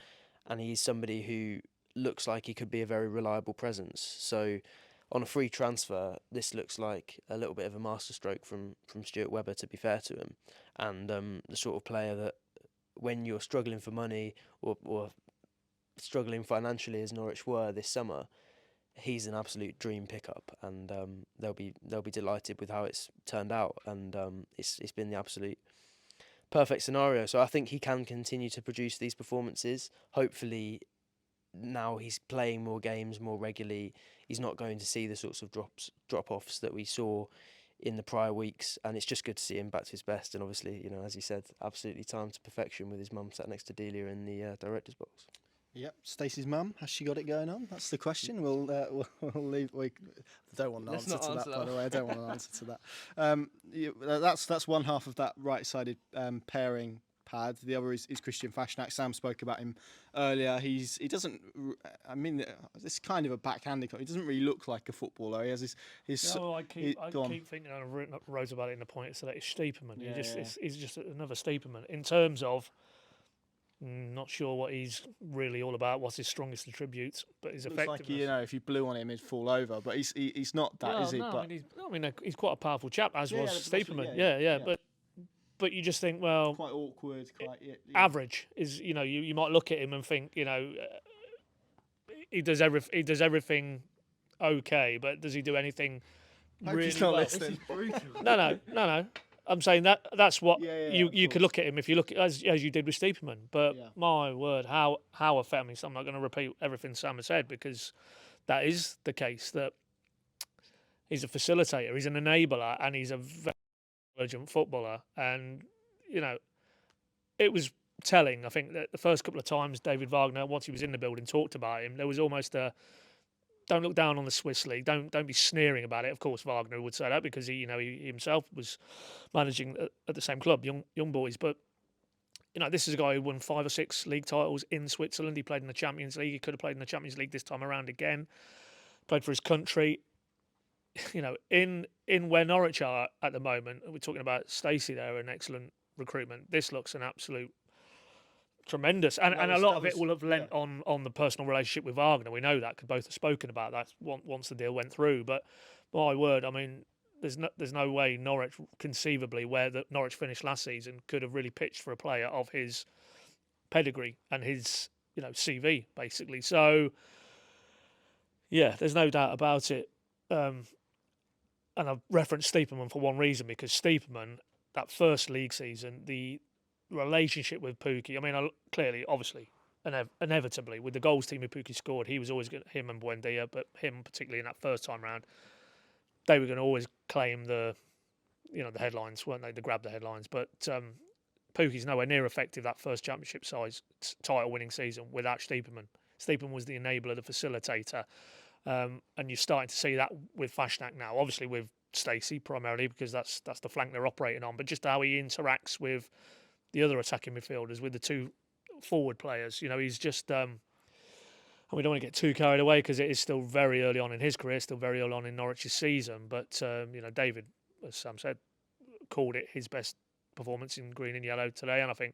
and he's somebody who looks like he could be a very reliable presence. So on a free transfer, this looks like a little bit of a masterstroke from Stuart Webber, to be fair to him, and the sort of player that when you're struggling for money or struggling financially as Norwich were this summer, he's an absolute dream pickup, and they'll be delighted with how it's turned out, and it's been the absolute perfect scenario. So I think he can continue to produce these performances. Hopefully, now he's playing more games more regularly, he's not going to see the sorts of drop-offs that we saw in the prior weeks, and it's just good to see him back to his best. And obviously, you know, as he said, absolutely timed to perfection with his mum sat next to Delia in the director's box. Yep, Stacey's mum, has she got it going on? That's the question. We'll leave. I don't want an Let's answer not to that, answer by that. the way. I don't want an answer to that. That's one half of that right-sided pairing pad. The other is Christian Fassnacht. Sam spoke about him earlier. He doesn't. I mean, it's kind of a backhanded. He doesn't really look like a footballer. He has his. No, I keep thinking, and I wrote about it in the point, so that it's Stiepermann. He's just another Stiepermann in terms of. Not sure what he's really all about. What's his strongest attributes? But his Looks effectiveness. like, you know, if you blew on him, he'd fall over. But he's not that, is he? No, but I mean, he's quite a powerful chap, as was Stiepermann. Yeah. Yeah. But you just think, well, quite awkward. Average is, you know, you might look at him and think, you know, he does everything okay, but does he do anything really he's not well? listening. No. I'm saying that's what you could look at him if you look at, as you did with Stiepermann. But my word, how effective! I'm not going to repeat everything Sam has said, because that is the case, that he's a facilitator, he's an enabler, and he's a very intelligent footballer. And you know, it was telling. I think that the first couple of times David Wagner, once he was in the building, talked about him, there was almost a don't look down on the Swiss league. Don't be sneering about it. Of course, Wagner would say that because he himself was managing at the same club, young boys. But you know, this is a guy who won 5 or 6 league titles in Switzerland. He played in the Champions League. He could have played in the Champions League this time around again. Played for his country. You know, in where Norwich are at the moment, we're talking about Stacey there, an excellent recruitment. This looks an absolute tremendous, and a lot of it will have lent on the personal relationship with Wagner. We know that because both have spoken about that once the deal went through. But my word, I mean, there's no way Norwich, conceivably, where the Norwich finished last season, could have really pitched for a player of his pedigree and his, you know, CV basically. So yeah, there's no doubt about it. And I've referenced Stiepermann for one reason, because Stiepermann, that first league season, the relationship with Pookie, I mean, clearly, obviously, inevitably, with the goals team who Pookie scored, he was always going to, him and Buendia, but him particularly in that first time round, they were going to always claim the headlines, weren't they? To grab the headlines. But Pookie's nowhere near effective that first championship size title winning season without Stiepermann. Stiepermann was the enabler, the facilitator, and you're starting to see that with Fassnacht now. Obviously with Stacey primarily, because that's the flank they're operating on, but just how he interacts with the other attacking midfielders, with the two forward players. You know, he's just. And we don't want to get too carried away because it is still very early on in his career, still very early on in Norwich's season. But you know, David, as Sam said, called it his best performance in green and yellow today, and I think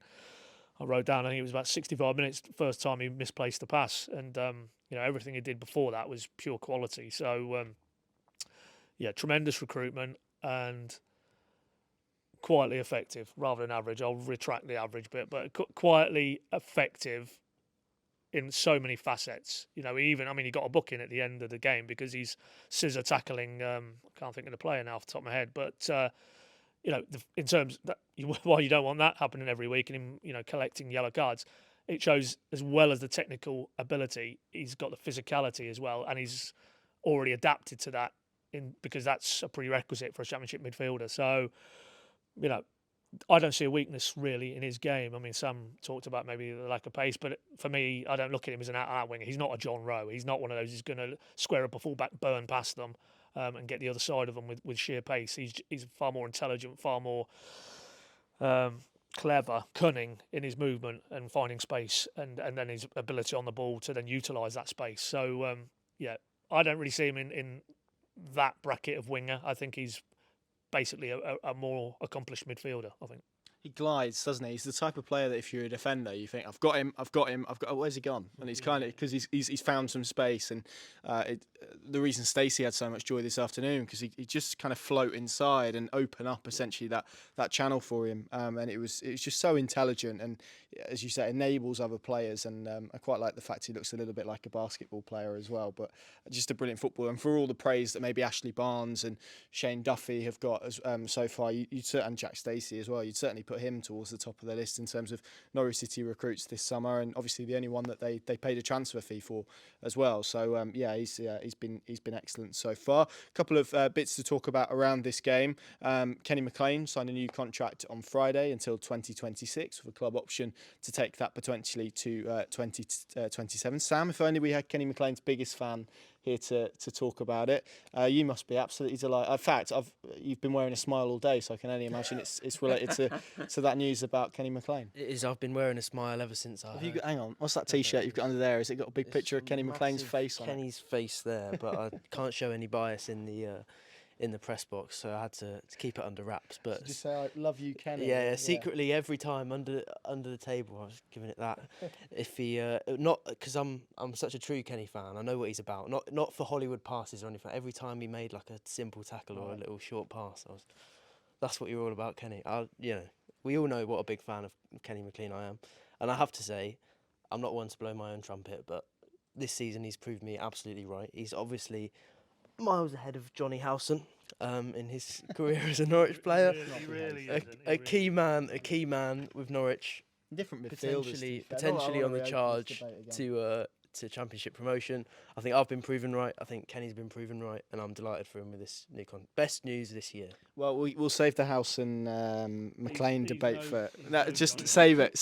I wrote down, I think it was about 65 minutes the first time he misplaced the pass, and you know, everything he did before that was pure quality. So yeah, tremendous recruitment and quietly effective rather than average. I'll retract the average bit, but quietly effective in so many facets. You know, he got a booking at the end of the game because he's scissor tackling. I can't think of the player now off the top of my head, but you know, in terms that while you don't want that happening every week and him, you know, collecting yellow cards, it shows as well as the technical ability, he's got the physicality as well, and he's already adapted to that because that's a prerequisite for a Championship midfielder. So, you know, I don't see a weakness really in his game. I mean, some talked about maybe the lack of pace, but for me, I don't look at him as an out winger. He's not a John Rowe. He's not one of those who's going to square up a fullback, burn past them, and get the other side of them with sheer pace. He's far more intelligent, far more clever, cunning in his movement and finding space, and then his ability on the ball to then utilise that space. So, yeah, I don't really see him in that bracket of winger. I think he's basically a more accomplished midfielder, I think. He glides, doesn't he? He's the type of player that if you're a defender, you think, I've got him. Oh, where's he gone? And he's kind of, because he's found some space. And the reason Stacey had so much joy this afternoon, because he just kind of float inside and open up essentially that channel for him. And it was just so intelligent. And as you say, enables other players. And I quite like the fact he looks a little bit like a basketball player as well. But just a brilliant footballer. And for all the praise that maybe Ashley Barnes and Shane Duffy have got so far, and Jack Stacey as well, you'd certainly put him towards the top of the list in terms of Norwich City recruits this summer, and obviously the only one that they paid a transfer fee for as well. So he's been excellent so far. A couple of bits to talk about around this game. Kenny McLean signed a new contract on Friday until 2026 with a club option to take that potentially to 2027. Sam, if only we had Kenny McLean's biggest fan here to talk about it. You must be absolutely delighted. In fact, you've been wearing a smile all day, so I can only imagine it's related to that news about Kenny McLean. It is. I've been wearing a smile ever since Hang on, what's that T-shirt you've got under there? Has it got a big picture of Kenny McLean's face on it? Kenny's face there, but I can't show any bias in the press box, so I had to keep it under wraps. But did you say I love you, Kenny? Yeah, secretly every time under the table I was giving it that. If he not because I'm such a true Kenny fan, I know what he's about. Not for Hollywood passes or anything. Every time he made like a simple tackle or a little short pass, that's what you're all about, Kenny. We all know what a big fan of Kenny McLean I am, and I have to say, I'm not one to blow my own trumpet, but this season he's proved me absolutely right. He's obviously miles ahead of Johnny Howson in his career as a Norwich player. He really a key man with Norwich. Different midfielders, potentially on the charge to Championship promotion. I think I've been proven right. I think Kenny's been proven right, and I'm delighted for him with this new best news this year. Well, we'll save the House and McLean debate for just save it.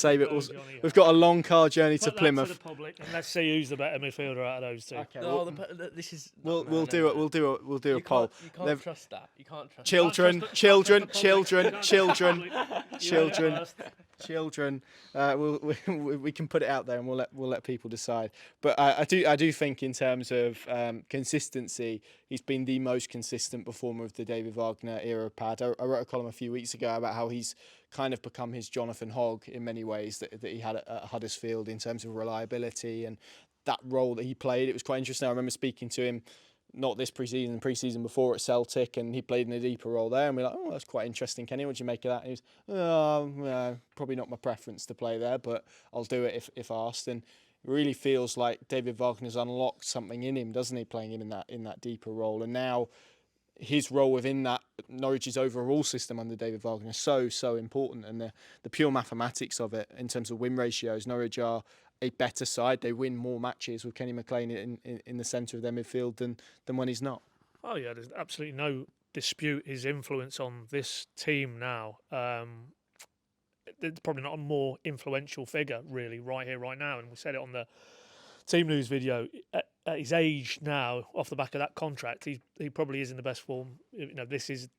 We've got a long car journey to Plymouth. To the public, and let's see who's the better midfielder out of those two. Okay, This is. We'll do a poll. You can't trust that. You can't trust. Children. We can put it out there, and we'll let people decide. But I do think in terms of consistency, he's been the most consistent performer of the David Wagner era of Pad. I wrote a column a few weeks ago about how he's kind of become his Jonathan Hogg in many ways that he had at Huddersfield in terms of reliability and that role that he played. It was quite interesting. I remember speaking to him not this pre-season before at Celtic, and he played in a deeper role there, and we're like, oh, that's quite interesting, Kenny, what do you make of that? And he was, probably not my preference to play there, but I'll do it if asked. And it really feels like David Wagner's unlocked something in him, doesn't he, playing him in that deeper role. And now his role within that Norwich's overall system under David Wagner is so important, and the pure mathematics of it in terms of win ratios, Norwich are a better side. They win more matches with Kenny McLean in the centre of their midfield than when he's not. Oh yeah, there's absolutely no dispute his influence on this team now. There's probably not a more influential figure really right here, right now, and we said it on the team news video. At his age now, off the back of that contract, he probably is in the best form. This is,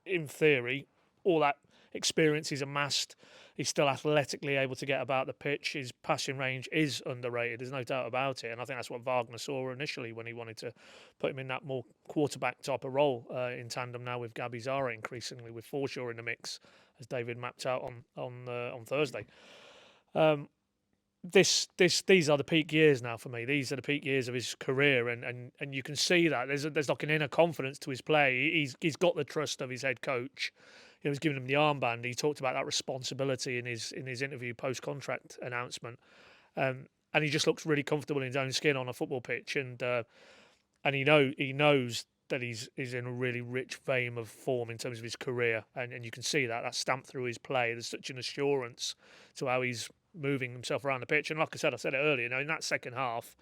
in theory, all that experience he's amassed. He's still athletically able to get about the pitch. His passing range is underrated. There's no doubt about it. And I think that's what Wagner saw initially when he wanted to put him in that more quarterback type of role in tandem now with Gabby Zara, increasingly with Forshaw in the mix, as David mapped out on Thursday. These are the peak years now for me. These are the peak years of his career, and you can see that there's like an inner confidence to his play. He's got the trust of his head coach. He was giving him the armband. He talked about that responsibility in his interview post contract announcement, and he just looks really comfortable in his own skin on a football pitch, and he knows that he's in a really rich vein of form in terms of his career, and you can see that's stamped through his play. There's such an assurance to how he's moving himself around the pitch. And like I said it earlier, in that second half,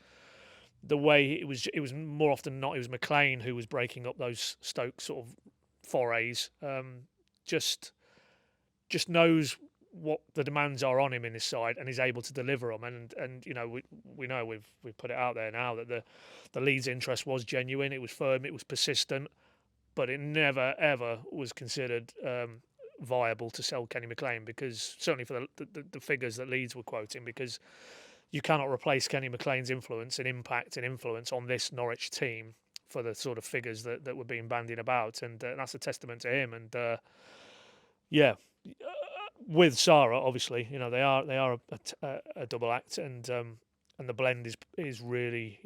the way it was more often than not, it was McLean who was breaking up those Stoke sort of forays. Just knows what the demands are on him in this side and is able to deliver them. And we know we've put it out there now that the Leeds interest was genuine. It was firm. It was persistent, but it never ever was considered viable to sell Kenny McLean, because certainly for the figures that Leeds were quoting, because you cannot replace Kenny McLean's influence and impact and influence on this Norwich team for the sort of figures that were being bandied about, and that's a testament to him. And with Sarah, obviously, they are a double act, and the blend is really,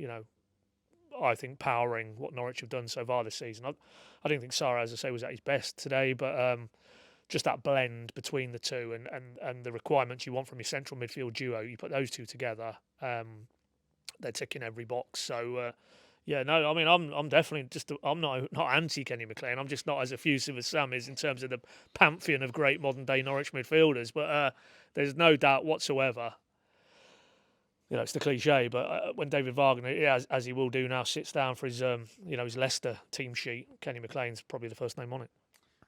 I think, powering what Norwich have done so far this season. I didn't think Sarah, as I say, was at his best today, but just that blend between the two and the requirements you want from your central midfield duo, you put those two together, they're ticking every box. So I'm definitely I'm not anti Kenny McLean. I'm just not as effusive as Sam is in terms of the pantheon of great modern day Norwich midfielders. But there's no doubt whatsoever. It's the cliche, but when David Wagner, as he will do now, sits down for his his Leicester team sheet, Kenny McLean's probably the first name on it.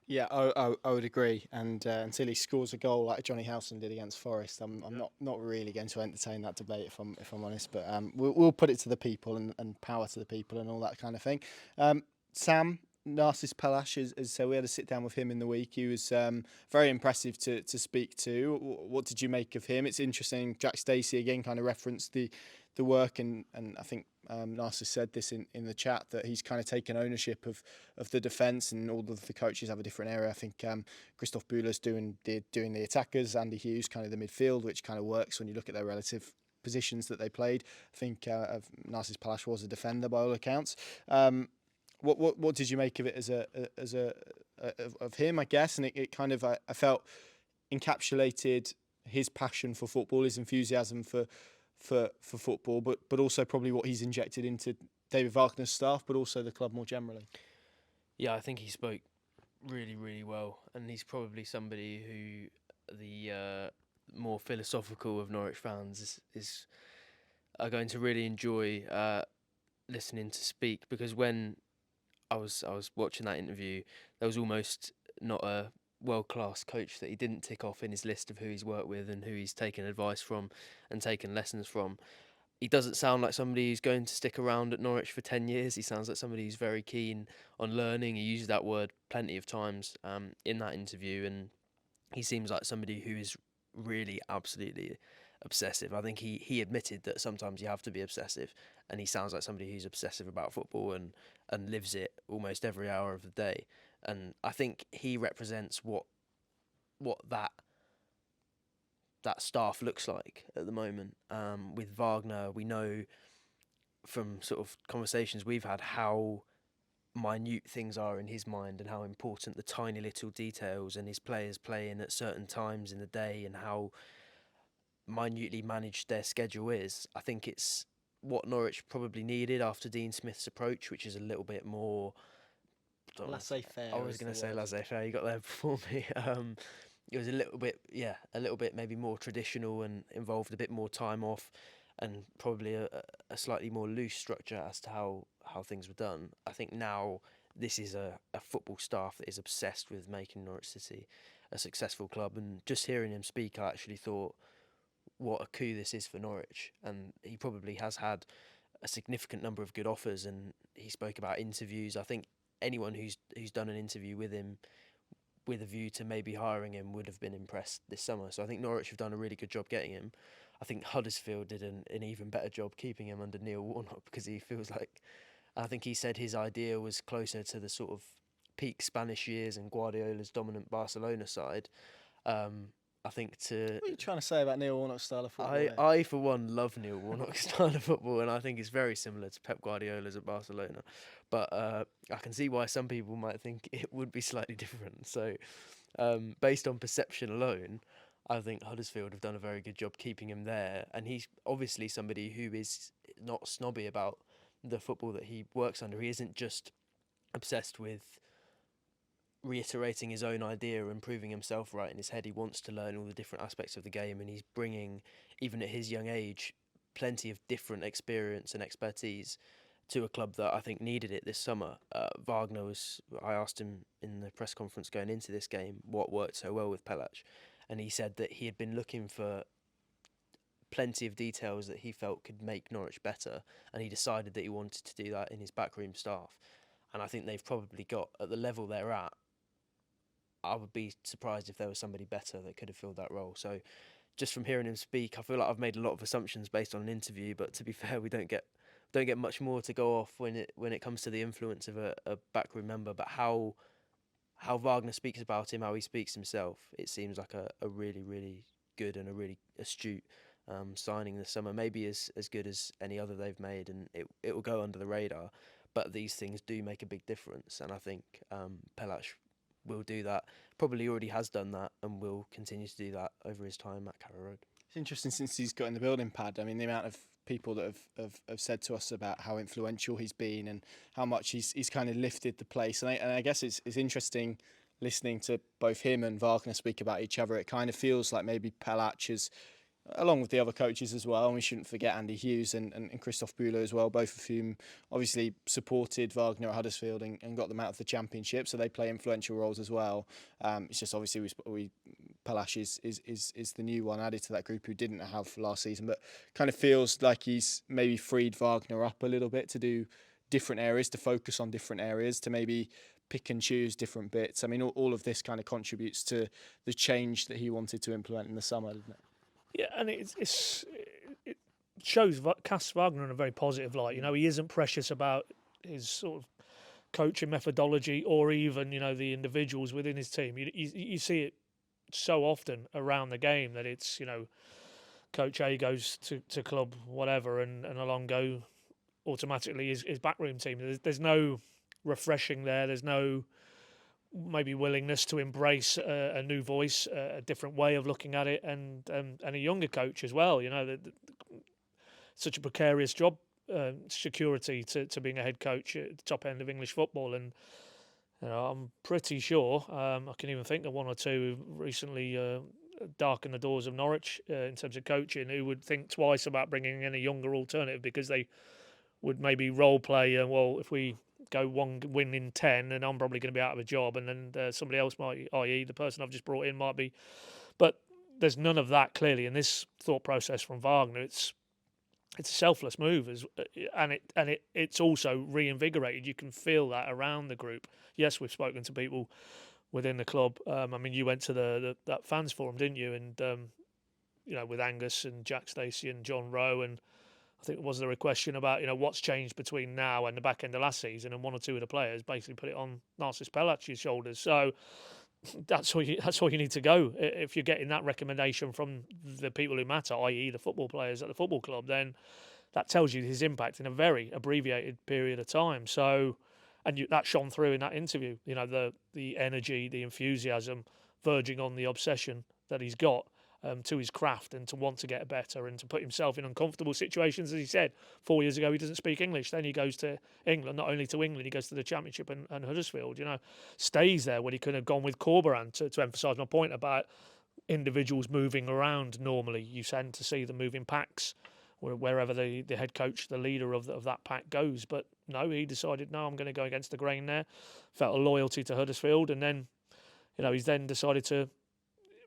Yeah, I would agree. And until he scores a goal like Johnny Howson did against Forest, I'm not really going to entertain that debate if I'm honest. But we'll put it to the people and power to the people and all that kind of thing. Sam, Narcis Pelach, as so we had a sit down with him in the week. He was very impressive to speak to. What did you make of him? It's interesting. Jack Stacey again kind of referenced the work, and I think Narcis said this in the chat, that he's kind of taken ownership of the defence, and all of the coaches have a different area. I think Christoph Bühler's doing the attackers, Andy Hughes kind of the midfield, which kind of works when you look at their relative positions that they played. I think Narcis Pelach was a defender by all accounts. What did you make of it of him, I guess? And it kind of I felt encapsulated his passion for football, his enthusiasm for football, but also probably what he's injected into David Wagner's staff, but also the club more generally. Yeah, I think he spoke really, really well, and he's probably somebody who the more philosophical of Norwich fans are going to really enjoy listening to speak, because when I was watching that interview, there was almost not a world-class coach that he didn't tick off in his list of who he's worked with and who he's taken advice from and taken lessons from. He doesn't sound like somebody who's going to stick around at Norwich for 10 years. He sounds like somebody who's very keen on learning. He used that word plenty of times in that interview, and he seems like somebody who is really absolutely obsessive. I think he admitted that sometimes you have to be obsessive, and he sounds like somebody who's obsessive about football and lives it almost every hour of the day. And I think he represents what that staff looks like at the moment. With Wagner, we know from sort of conversations we've had how minute things are in his mind, and how important the tiny little details and his players playing at certain times in the day, and how minutely managed their schedule is. I think it's what Norwich probably needed after Dean Smith's approach, which is a little bit more Laissez-faire. I was going to say laissez-faire. You got there before me. It was a little bit maybe more traditional and involved a bit more time off, and probably a slightly more loose structure as to how things were done. I think now this is a football staff that is obsessed with making Norwich City a successful club, and just hearing him speak, I actually thought, what a coup this is for Norwich. And he probably has had a significant number of good offers, and he spoke about interviews. I think anyone who's done an interview with him with a view to maybe hiring him would have been impressed this summer. So I think Norwich have done a really good job getting him. I think Huddersfield did an even better job keeping him under Neil Warnock, because he feels like, I think he said his idea was closer to the sort of peak Spanish years and Guardiola's dominant Barcelona side. I think to... What are you trying to say about Neil Warnock's style of football? I for one, love Neil Warnock's style of football, and I think it's very similar to Pep Guardiola's at Barcelona. But I can see why some people might think it would be slightly different. So based on perception alone, I think Huddersfield have done a very good job keeping him there. And he's obviously somebody who is not snobby about the football that he works under. He isn't just obsessed with reiterating his own idea and proving himself right in his head. He wants to learn all the different aspects of the game, and he's bringing, even at his young age, plenty of different experience and expertise to a club that I think needed it this summer. I asked him in the press conference going into this game what worked so well with Pelach, and he said that he had been looking for plenty of details that he felt could make Norwich better, and he decided that he wanted to do that in his backroom staff. And I think they've probably got, at the level they're at, I would be surprised if there was somebody better that could have filled that role. So just from hearing him speak, I feel like I've made a lot of assumptions based on an interview, but to be fair, we don't get much more to go off when it comes to the influence of a backroom member. But how Wagner speaks about him, how he speaks himself, it seems like a really, really good and a really astute signing this summer. Maybe as good as any other they've made, and it will go under the radar. But these things do make a big difference, and I think Pelach will do that. Probably already has done that, and will continue to do that over his time at Carrow Road. It's interesting since he's got in the building, Pad. I mean, the amount of people that have said to us about how influential he's been and how much he's kind of lifted the place. And I guess it's interesting listening to both him and Wagner speak about each other. It kind of feels like maybe Pelach is, along with the other coaches as well, and we shouldn't forget Andy Hughes and Christoph Bühler as well, both of whom obviously supported Wagner at Huddersfield and got them out of the Championship, so they play influential roles as well. It's just obviously Pelach is the new one added to that group who didn't have last season, but kind of feels like he's maybe freed Wagner up a little bit to do different areas, to focus on different areas, to maybe pick and choose different bits. I mean, all of this kind of contributes to the change that he wanted to implement in the summer, doesn't it? Yeah, and it casts Wagner in a very positive light. You know, he isn't precious about his sort of coaching methodology or even, you know, the individuals within his team. You see it so often around the game that it's, you know, Coach A goes to club whatever and along go automatically his backroom team. There's no refreshing there. There's no maybe willingness to embrace a new voice, a different way of looking at it, and a younger coach as well. You know, such a precarious job security to being a head coach at the top end of English football, and you know, I'm pretty sure I can even think of one or two who recently darkened the doors of Norwich in terms of coaching who would think twice about bringing in a younger alternative because they would maybe role play. Well, if we go one win in 10 and I'm probably going to be out of a job, and then somebody else might, i.e. the person I've just brought in, might be. But there's none of that clearly in this thought process from Wagner. It's a selfless move, and it's also reinvigorated. You can feel that around the group. Yes, we've spoken to people within the club. I mean, you went to that fans forum, didn't you? And you know, with Angus and Jack Stacey and John Rowe, and I think was there a question about, you know, what's changed between now and the back end of last season, and one or two of the players basically put it on Narcis Pelach's shoulders. So that's all you need to go. If you're getting that recommendation from the people who matter, i.e. the football players at the football club, then that tells you his impact in a very abbreviated period of time. So, and that shone through in that interview. You know, the energy, the enthusiasm, verging on the obsession that he's got to his craft, and to want to get better and to put himself in uncomfortable situations. As he said, 4 years ago, he doesn't speak English. Then he goes to England, not only to England, he goes to the Championship and Huddersfield, you know, stays there when he could have gone with Corberan to emphasise my point about individuals moving around. Normally, you tend to see them move in packs wherever the head coach, the leader of that pack goes. But no, he decided, no, I'm going to go against the grain there. Felt a loyalty to Huddersfield, and then, you know, he's then decided to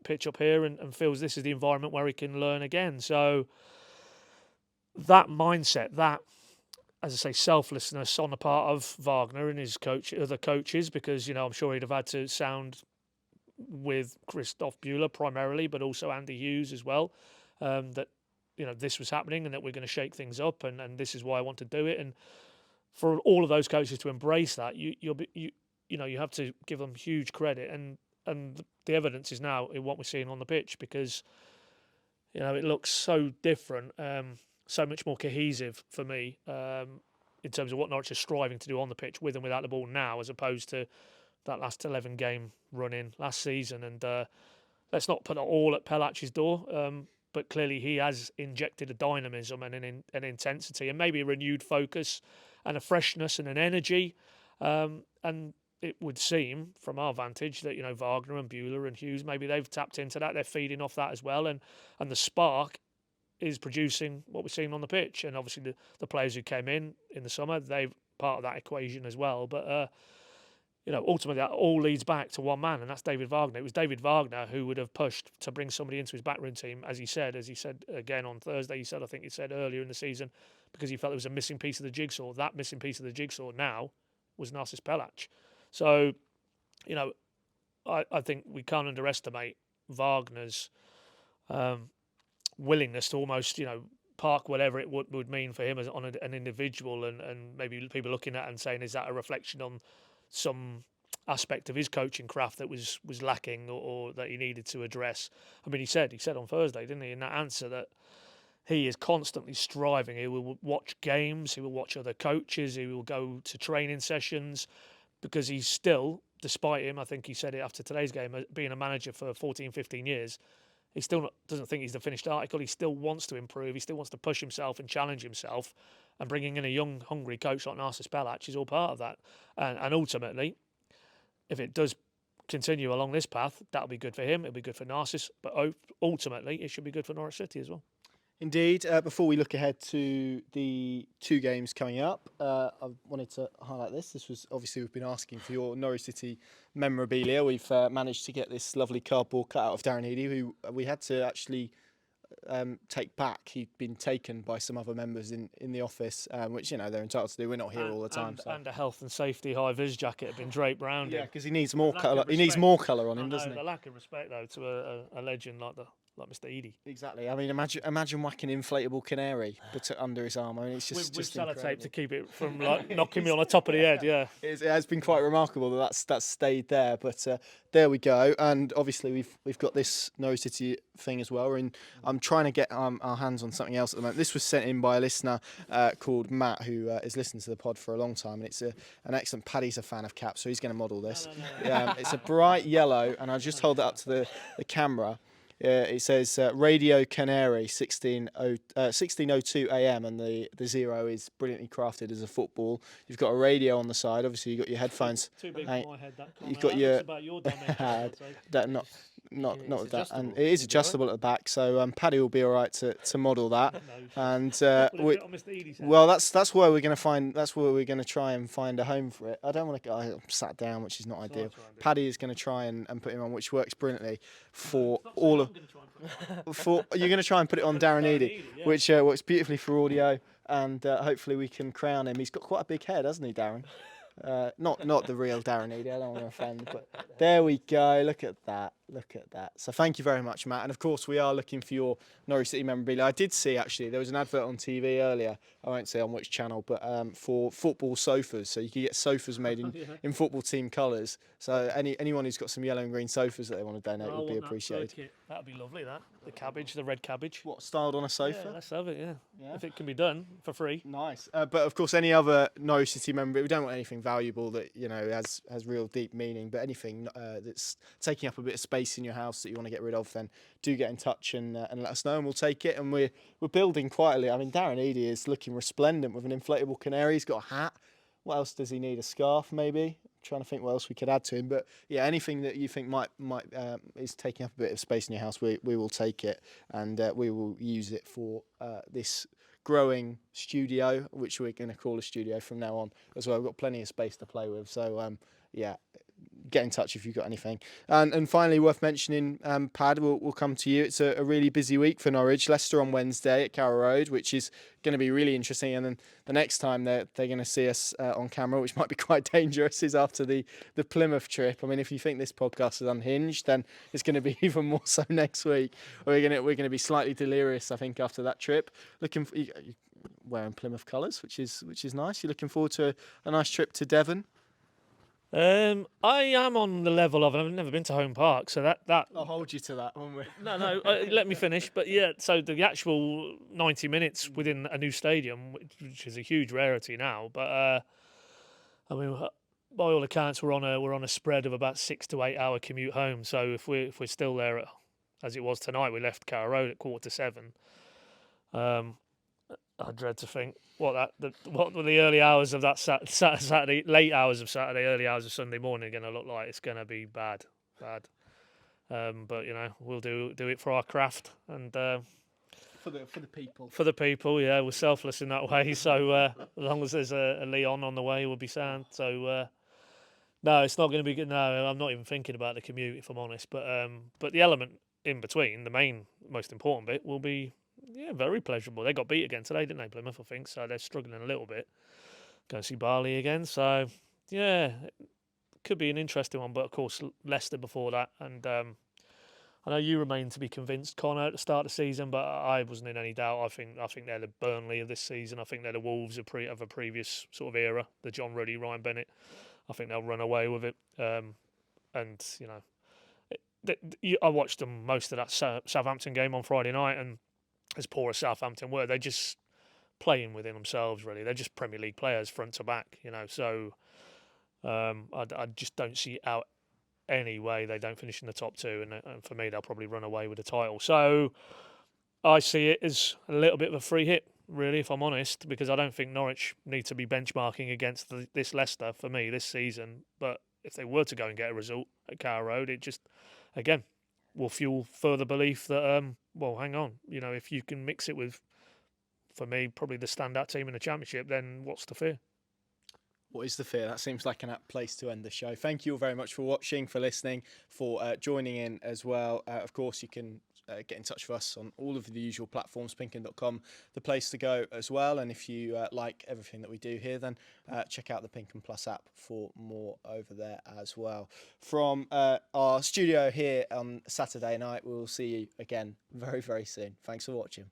pitch up here and feels this is the environment where he can learn again. So that mindset, that, as I say, selflessness on the part of Wagner and his other coaches, because, you know, I'm sure he'd have had to sound with Christoph Bühler primarily, but also Andy Hughes as well, that, you know, this was happening and that we're going to shake things up, and this is why I want to do it. And for all of those coaches to embrace that, you know, you have to give them huge credit, and the evidence is now in what we're seeing on the pitch, because, you know, it looks so different, so much more cohesive for me in terms of what Norwich is striving to do on the pitch with and without the ball now, as opposed to that last 11 game run in last season. And let's not put it all at Pelach's door, but clearly he has injected a dynamism and an intensity and maybe a renewed focus and a freshness and an energy, and it would seem from our vantage that, Wagner and Bueller and Hughes, maybe they've tapped into that. They're feeding off that as well. And the spark is producing what we're seeing on the pitch. And obviously the players who came in the summer, they're part of that equation as well. But, ultimately that all leads back to one man, and that's David Wagner. It was David Wagner who would have pushed to bring somebody into his backroom team, as he said again on Thursday. I think he said earlier in the season, because he felt there was a missing piece of the jigsaw. That missing piece of the jigsaw now was Narcis Pelach. So, I think we can't underestimate Wagner's willingness to almost, park whatever it would mean for him as on an individual, and maybe people looking at it and saying, is that a reflection on some aspect of his coaching craft that was lacking or that he needed to address? I mean, he said on Thursday, didn't he, in that answer, that he is constantly striving. He will watch games, he will watch other coaches, he will go to training sessions, because he's still, despite him, I think he said it after today's game, being a manager for 14, 15 years, he still doesn't think he's the finished article. He still wants to improve. He still wants to push himself and challenge himself. And bringing in a young, hungry coach like Narcis Pelach is all part of that. And ultimately, if it does continue along this path, that'll be good for him. It'll be good for Narcis. But ultimately, it should be good for Norwich City as well. Indeed. Before we look ahead to the 2 games coming up, I wanted to highlight this. This was obviously, we've been asking for your Norwich City memorabilia. We've managed to get this lovely cardboard cutout of Darren Eady, who we had to actually take back. He'd been taken by some other members in the office, which they're entitled to do. We're not here all the time. And a health and safety high vis jacket had been draped round him. Yeah, because he needs more colour. He needs more colour on him, doesn't he? The lack of respect though to a legend like Mr. Eady. Exactly. I mean, imagine whacking an inflatable canary under his arm. I mean, it's just with sellotape to keep it from knocking me on the top of the head. Yeah, it has been quite remarkable that's stayed there. But there we go. And obviously we've got this Norwich City thing as well. I'm trying to get our hands on something else at the moment. This was sent in by a listener called Matt, who has listened to the pod for a long time, and it's an excellent. Paddy's a fan of caps, so he's going to model this. No. It's a bright yellow, and I'll just hold it up to the camera. It says Radio Canary 16:02 a.m. and the 0 is brilliantly crafted as a football. You've got a radio on the side. Obviously, you've got your headphones. Too big for my head. You've got your. About your dimension, not with that, and it is adjustable at the back. So Paddy will be all right to model that. And that's where we're going to find. That's where we're going to try and find a home for it. I don't want to. I'm sat down, which is not ideal. Paddy is going to try and put him on, which works brilliantly for all of. You're going to try and put it on Darren Eady, which works beautifully for audio, and hopefully we can crown him. He's got quite a big head, hasn't he, Darren? Not the real Darren Eady, I don't want to offend, but there we go. Look at that. So thank you very much, Matt. And of course, we are looking for your Norwich City memorabilia. I did see, actually, there was an advert on TV earlier, I won't say on which channel, but for football sofas. So you can get sofas made in football team colours. So anyone who's got some yellow and green sofas that they want to donate would be appreciated. That'd be lovely, that. The red cabbage. What, styled on a sofa? Yeah, let's have it, yeah. If it can be done for free. Nice. But of course, any other Norwich City memorabilia, we don't want anything valuable that, has real deep meaning, but anything that's taking up a bit of space in your house that you want to get rid of, then do get in touch and let us know, and we'll take it. And we're building quietly. I mean, Darren Eady is looking resplendent with an inflatable canary. He's got a hat. What else does he need? A scarf, maybe? I'm trying to think what else we could add to him. But yeah, anything that you think might is taking up a bit of space in your house, we will take it, and we will use it for this growing studio, which we're going to call a studio from now on as well. We've got plenty of space to play with, so get in touch if you've got anything. And finally, worth mentioning, Pad, we'll come to you. It's a really busy week for Norwich. Leicester on Wednesday at Carrow Road, which is going to be really interesting. And then the next time they're going to see us on camera, which might be quite dangerous, is after the Plymouth trip. I mean, if you think this podcast is unhinged, then it's going to be even more so next week. We're going to be slightly delirious, I think, after that trip. Wearing Plymouth colours, which is nice. You're looking forward to a nice trip to Devon. I am on the level of, I've never been to Home Park, so that I'll hold you to that, won't we? No, let me finish. But yeah, so the actual 90 minutes within a new stadium, which is a huge rarity now. But I mean, by all accounts, we're on a spread of about 6 to 8 hour commute home. So if we're still there, as it was tonight, we left Carrow Road at 6:45. I dread to think what were the early hours of that Saturday, late hours of Saturday, early hours of Sunday morning going to look like. It's going to be bad. But we'll do it for our craft and for the people. For the people, yeah, we're selfless in that way. So as long as there's a Leon on the way, we'll be sound. So no, it's not going to be good. No, I'm not even thinking about the commute if I'm honest. But the element in between, the most important bit, will be very pleasurable. They got beat again today, didn't they, Plymouth? I think so. They're struggling a little bit. Go see Barley again. So yeah, could be an interesting one, but of course Leicester before that, and I know you remain to be convinced, Connor, at the start of the season, but I wasn't in any doubt. I think they're the Burnley of this season. I think they're the Wolves of a previous sort of era, the John Ruddy, Ryan Bennett. I think they'll run away with it, and I watched them most of that Southampton game on Friday night, and as poor as Southampton were, they're just playing within themselves. Really, they're just Premier League players front to back. So. I just don't see out any way they don't finish in the top two, and for me they'll probably run away with the title. So I see it as a little bit of a free hit, really, if I'm honest, because I don't think Norwich need to be benchmarking against this Leicester for me this season. But if they were to go and get a result at Carrow Road, it just again will fuel further belief that hang on, if you can mix it with, for me, probably the standout team in the Championship, then what's the fear? What is the fear? That seems like an apt place to end the show. Thank you all very much for watching, for listening, for joining in as well. Of course, you can get in touch with us on all of the usual platforms, PinkUn.com, the place to go as well. And if you like everything that we do here, then check out the PinkUn Plus app for more over there as well. From our studio here on Saturday night, we will see you again very, very soon. Thanks for watching.